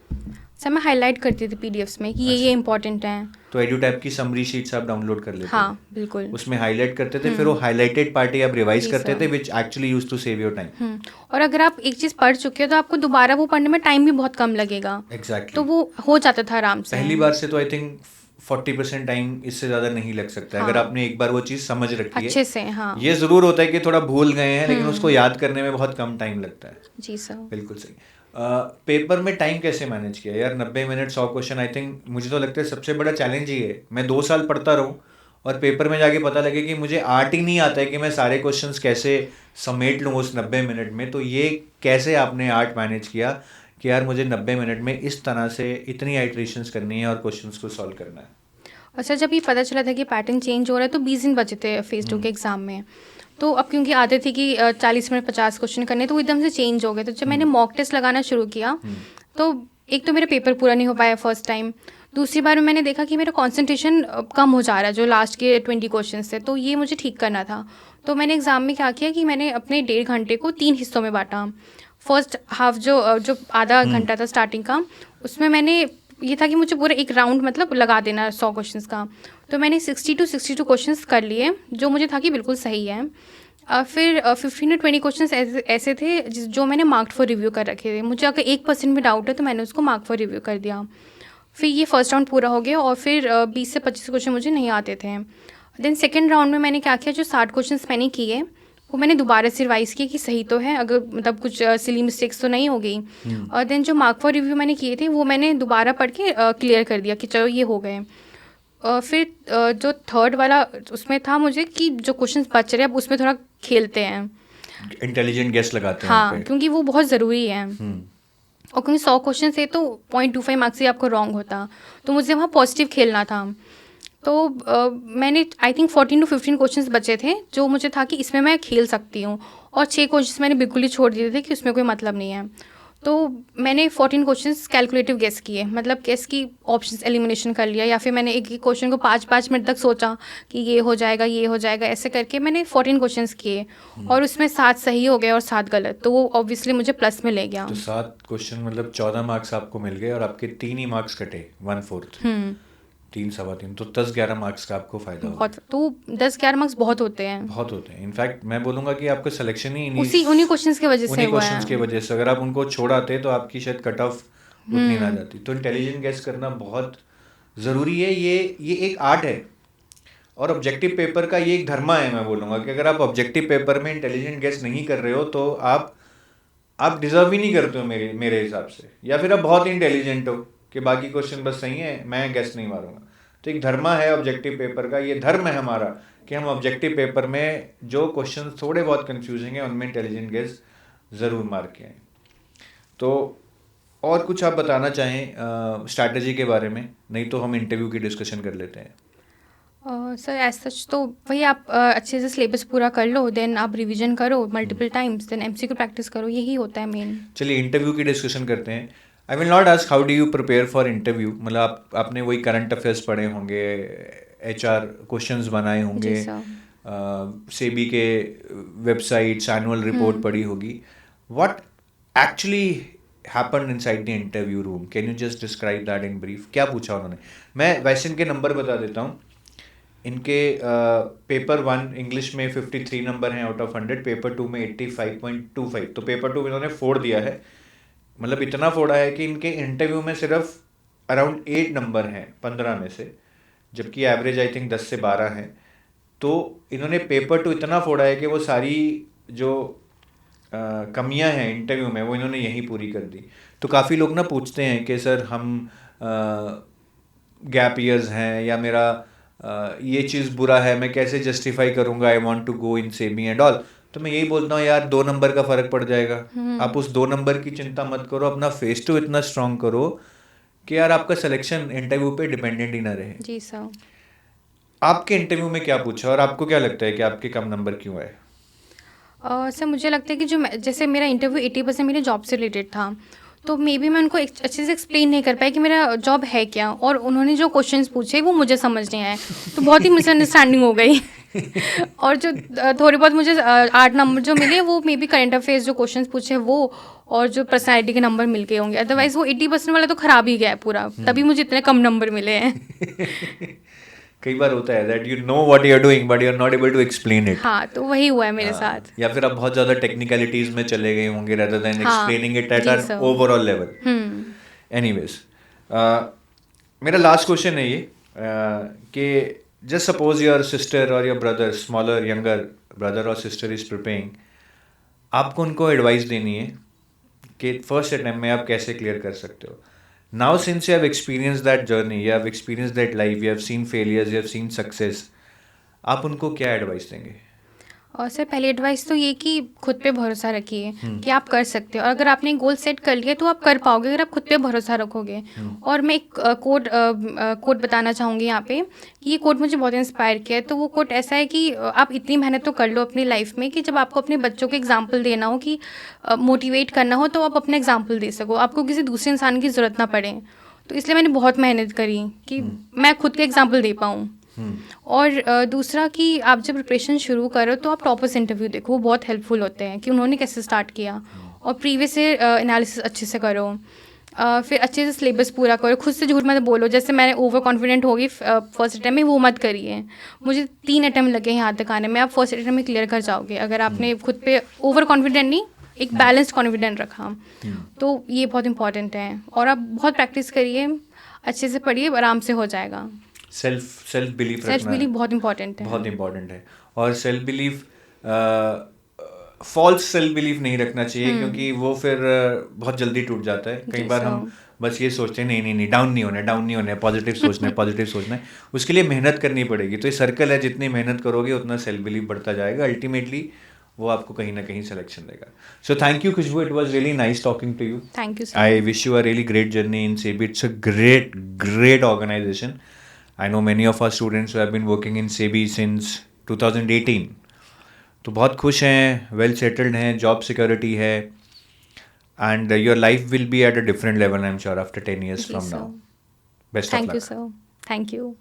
सर मैं हाईलाइट करती थी PDFs में कि ये इंपॉर्टेंट है। तो एडुटैब की समरी शीट्स आप डाउनलोड कर लेते हाँ, थे? बिल्कुल। उसमें हाईलाइट करते थे, फिर वो हाईलाइटेड पार्टी आप रिवाइज जी करते सर। थे, which actually used to save your time. और अगर आप एक चीज़ पढ़ चुके हो तो आपको दोबारा वो पढ़ने में टाइम भी बहुत कम लगेगा, एग्जैक्टली। तो वो हो जाता था आराम से। पहली बार से तो आई थिंक 40% टाइम, इससे ज़्यादा नहीं लग सकता है अगर आपने एक बार वो चीज़ समझ रखी है अच्छे से। हाँ ये ज़रूर होता है कि थोड़ा भूल गए हैं, लेकिन उसको याद करने में बहुत कम टाइम लगता है। जी सर। बिल्कुल सही। पेपर में टाइम कैसे मैनेज किया यार? 90 मिनट 100 क्वेश्चन, आई थिंक मुझे तो लगता है सबसे बड़ा चैलेंज ही है। मैं 2 साल पढ़ता रहूँ और पेपर में जाके पता लगे कि मुझे आर्ट ही नहीं आता है कि मैं सारे क्वेश्चंस कैसे समेट लूँ उस 90 मिनट में। तो ये कैसे आपने आर्ट मैनेज किया कि यार मुझे 90 मिनट में इस तरह से इतनी आइट्रेशंस करनी है और क्वेश्चंस को सॉल्व करना है? अच्छा, जब ये पता चला था कि पैटर्न चेंज हो रहा है तो 20 दिन बचे थे फेज़ 2 के एग्ज़ाम में, तो अब क्योंकि आदत थी कि 40 मिनट 50 क्वेश्चन करने, तो वो एकदम से चेंज हो गए। तो जब मैंने मॉक टेस्ट लगाना शुरू किया तो एक तो मेरा पेपर पूरा नहीं हो पाया फर्स्ट टाइम, दूसरी बार में मैंने देखा कि मेरा कंसंट्रेशन कम हो जा रहा है जो लास्ट के 20 क्वेश्चन थे, तो ये मुझे ठीक करना था। तो मैंने एग्ज़ाम में क्या किया कि मैंने अपने 1.5 घंटे को 3 हिस्सों में बांटा। फर्स्ट हाफ जो आधा घंटा था स्टार्टिंग का, उसमें मैंने ये था कि मुझे पूरा एक राउंड मतलब लगा देना 100 क्वेश्चंस का, तो मैंने 60 to 62 क्वेश्चंस कर लिए, जो मुझे था कि बिल्कुल सही है। फिर 15 to 20 क्वेश्चंस ऐसे थे जो मैंने मार्क्ड फॉर रिव्यू कर रखे थे। मुझे अगर 1% में डाउट है तो मैंने उसको मार्क फॉर रिव्यू कर दिया। फिर ये फर्स्ट राउंड पूरा हो गया और फिर 20 से 25 क्वेश्चन मुझे नहीं आते थे। देन सेकेंड राउंड में मैंने क्या किया, जो 60 क्वेश्चन मैंने किए वो मैंने दोबारा से रिवाइज़ किया कि सही तो है, अगर मतलब कुछ सिली मिस्टेक्स तो नहीं हो गई। और देन जो मार्क फॉर रिव्यू मैंने किए थे वो मैंने दोबारा पढ़ के क्लियर कर दिया कि चलो ये हो गए। फिर जो थर्ड वाला उसमें था मुझे कि जो क्वेश्चंस बच रहे हैं अब उसमें थोड़ा खेलते हैं, इंटेलिजेंट गेस लगाते हैं हाँ, उन पे। क्योंकि वो बहुत ज़रूरी है। और क्योंकि 100 क्वेश्चन से तो 0.25 मार्क्स से आपको रॉन्ग होता, तो मुझे वहाँ पॉजिटिव खेलना था। तो मैंने आई थिंक 14 to 15 क्वेश्चंस बचे थे जो मुझे था कि इसमें मैं खेल सकती हूँ, और 6 क्वेश्चंस मैंने बिल्कुल ही छोड़ दिए थे कि उसमें कोई मतलब नहीं है। तो मैंने 14 क्वेश्चंस कैलकुलेटिव गेस किए, मतलब गेस की ऑप्शंस एलिमिनेशन कर लिया, या फिर मैंने एक एक क्वेश्चन को 5-5 मिनट तक सोचा कि ये हो जाएगा, ऐसे करके मैंने 14 क्वेश्चंस किए और उसमें 7 सही हो गए और 7 गलत, तो वो ऑब्वियसली मुझे प्लस में ले गया। तो 7 क्वेश्चन मतलब 14 मार्क्स आपको मिल गए और आपके 3 ही मार्क्स कटे, 1/4, 3 सवा 3, तो 10-11 मार्क्स का आपको फायदा होगा। बहुत, तो 10-11 मार्क्स बहुत होते हैं। बहुत होते हैं। इनफैक्ट मैं बोलूँगा कि आपका सिलेक्शन ही उन्हीं क्वेश्चंस की वजह से उन्हीं हुआ क्वेश्चंस की है। वजह से, अगर आप उनको छोड़ाते तो आपकी शायद कट ऑफ उतनी ना जाती। तो इंटेलिजेंट गेस करना बहुत ज़रूरी है, ये एक आर्ट है। और ऑब्जेक्टिव पेपर का ये एक धर्मा है, मैं बोलूँगा कि अगर आप ऑब्जेक्टिव पेपर में इंटेलिजेंट गेस नहीं कर रहे हो तो आप डिजर्व ही नहीं करते हो मेरे हिसाब से, या फिर आप बहुत ही इंटेलिजेंट हो कि बाकी क्वेश्चन बस सही है, मैं गेस नहीं मारूंगा। तो एक धर्मा है ऑब्जेक्टिव पेपर का, ये धर्म है हमारा कि हम ऑब्जेक्टिव पेपर में जो क्वेश्चन थोड़े बहुत कंफ्यूजिंग है उनमें इंटेलिजेंट गेस ज़रूर मार के आए। तो और कुछ आप बताना चाहें स्ट्रैटेजी के बारे में, नहीं तो हम इंटरव्यू की डिस्कशन कर लेते हैं। सर एज सच तो वही आप अच्छे से सिलेबस पूरा कर लो, देन आप रिवीजन करो multiple times, then MCQ practice करो, यही होता है मेन। चलिए इंटरव्यू की डिस्कशन करते हैं। I will not ask how do you prepare for interview, मतलब आपने वही करंट अफेयर्स पढ़े होंगे, HR क्वेश्चंस बनाए होंगे, जी सर। सेबी के वेबसाइट्स एनुअल रिपोर्ट पढ़ी होगी। What actually happened inside the interview room, can you just describe that in brief? क्या पूछा उन्होंने? मैं वैसे इनके नंबर बता देता हूँ। इनके पेपर 1 इंग्लिश में 53 नंबर हैं आउट ऑफ 100, पेपर 2 में 85.25, तो पेपर 2 इन्होंने फोड़ दिया है, मतलब इतना फोड़ा है कि इनके इंटरव्यू में सिर्फ अराउंड 8 नंबर हैं 15 में से, जबकि एवरेज आई थिंक 10 से 12 है। तो इन्होंने पेपर 2 इतना फोड़ा है कि वो सारी जो कमियां हैं इंटरव्यू में वो इन्होंने यहीं पूरी कर दी। तो काफ़ी लोग ना पूछते हैं कि सर हम गैप ईयर्स हैं या मेरा ये चीज़ बुरा है, मैं कैसे जस्टिफाई करूँगा, I want to go in SEBI and all. तो मैं यही बोलता हूँ यार 2 नंबर का फ़र्क पड़ जाएगा, आप उस 2 नंबर की चिंता मत करो, अपना फेस टू इतना स्ट्रांग करो कि यार आपका सिलेक्शन इंटरव्यू पे डिपेंडेंट ही ना रहे। जी सर। आपके इंटरव्यू में क्या पूछा और आपको क्या लगता है कि आपके कम नंबर क्यों आए? सर मुझे लगता है कि जैसे मेरा इंटरव्यू 80% मेरे जॉब से रिलेटेड था, तो मे बी मैं उनको अच्छे से एक्सप्लेन नहीं कर पाई कि मेरा जॉब है क्या, और उन्होंने जो क्वेश्चंस पूछे वो मुझे समझ नहीं आए, तो बहुत ही मिसअंडरस्टैंडिंग हो गई। और जो थोड़ी बहुत मुझे 8 नंबर जो मिले वो मे बी करंट अफेयर्स जो क्वेश्चंस पूछे वो, और जो पर्सनैलिटी के नंबर मिल गए होंगे, अदरवाइज वो 80% वाला तो ख़राब ही गया है पूरा, तभी मुझे इतने कम नंबर मिले हैं। कई बार होता है that you know what you are doing but you are not able to explain it. हाँ, तो वही हुआ है मेरे साथ। या फिर आप बहुत ज़्यादा टेक्निकलिटीज़ में चले गए होंगे rather than हाँ, explaining it at जी an sir. overall level. Anyways, मेरा लास्ट क्वेश्चन है ये कि just suppose your sister or your brother, smaller, younger brother or sister is preparing, आपको उनको एडवाइस देनी है कि फर्स्ट अटेम्प्ट में आप कैसे क्लियर कर सकते हो। Now since you have experience that journey, you have experience that life, you have seen failures, you have seen success, आप उनको क्या एडवाइस देंगे? और सर पहली एडवाइस तो ये कि खुद पे भरोसा रखिए कि आप कर सकते हो, और अगर आपने गोल सेट कर लिया तो आप कर पाओगे अगर आप खुद पे भरोसा रखोगे। और मैं एक कोट बताना चाहूँगी यहाँ पे कि ये कोट मुझे बहुत इंस्पायर किया है। तो वो कोट ऐसा है कि आप इतनी मेहनत तो कर लो अपनी लाइफ में कि जब आपको अपने बच्चों को एग्जाम्पल देना हो, कि मोटिवेट करना हो, तो आप अपना एग्जाम्पल दे सको, आपको किसी दूसरे इंसान की ज़रूरत ना पड़े। तो इसलिए मैंने बहुत मेहनत करी कि मैं खुद के एग्जाम्पल दे पाऊँ। और दूसरा कि आप जब प्रिपरेशन शुरू करो तो आप टॉपर्स इंटरव्यू देखो, वो बहुत हेल्पफुल होते हैं कि उन्होंने कैसे स्टार्ट किया, और प्रीवियस ईयर एनालिसिस अच्छे से करो, फिर अच्छे से सिलेबस पूरा करो, खुद से झूठ मत बोलो। जैसे मैंने ओवर कॉन्फिडेंट हो गई फर्स्ट अटैम्प्ट में, वो मत करिए। मुझे 3 अटैम्प्ट लगे यहाँ तक आने में, आप फर्स्ट अटैम्प्ट में क्लियर कर जाओगे अगर आपने खुद पे ओवर कॉन्फिडेंट नहीं, एक बैलेंस्ड कॉन्फिडेंट रखा। तो ये बहुत इंपॉर्टेंट है, और आप बहुत प्रैक्टिस करिए, अच्छे से पढ़िए, आराम से हो जाएगा। सेल्फ बिलीफ सेल्फ रखना बिलीफ बहुत इंपॉर्टेंट है। बहुत इंपॉर्टेंट है। और self belief, false self belief नहीं रखना चाहिए, क्योंकि वो फिर बहुत जल्दी टूट जाता है। कई बार हम बस ये सोचते हैं नहीं डाउन नहीं होना है, पॉजिटिव सोचना है। उसके लिए मेहनत करनी पड़ेगी। तो ये सर्कल है, जितनी मेहनत करोगे उतना सेल्फ बिलीफ बढ़ता जाएगा, अल्टीमेटली वो आपको कहीं ना कहीं सिलेक्शन देगा। So thank you Khushbu, it was really nice talking to you. Thank you sir. I wish you a really great journey in SEBI. It's a great organisation. I know many of our students who have been working in SEBI since 2018. तो बहुत खुश हैं, well settled हैं, job security है, and your life will be at a different level I am sure after 10 years from now. Best of luck. Thank you, sir. Thank you.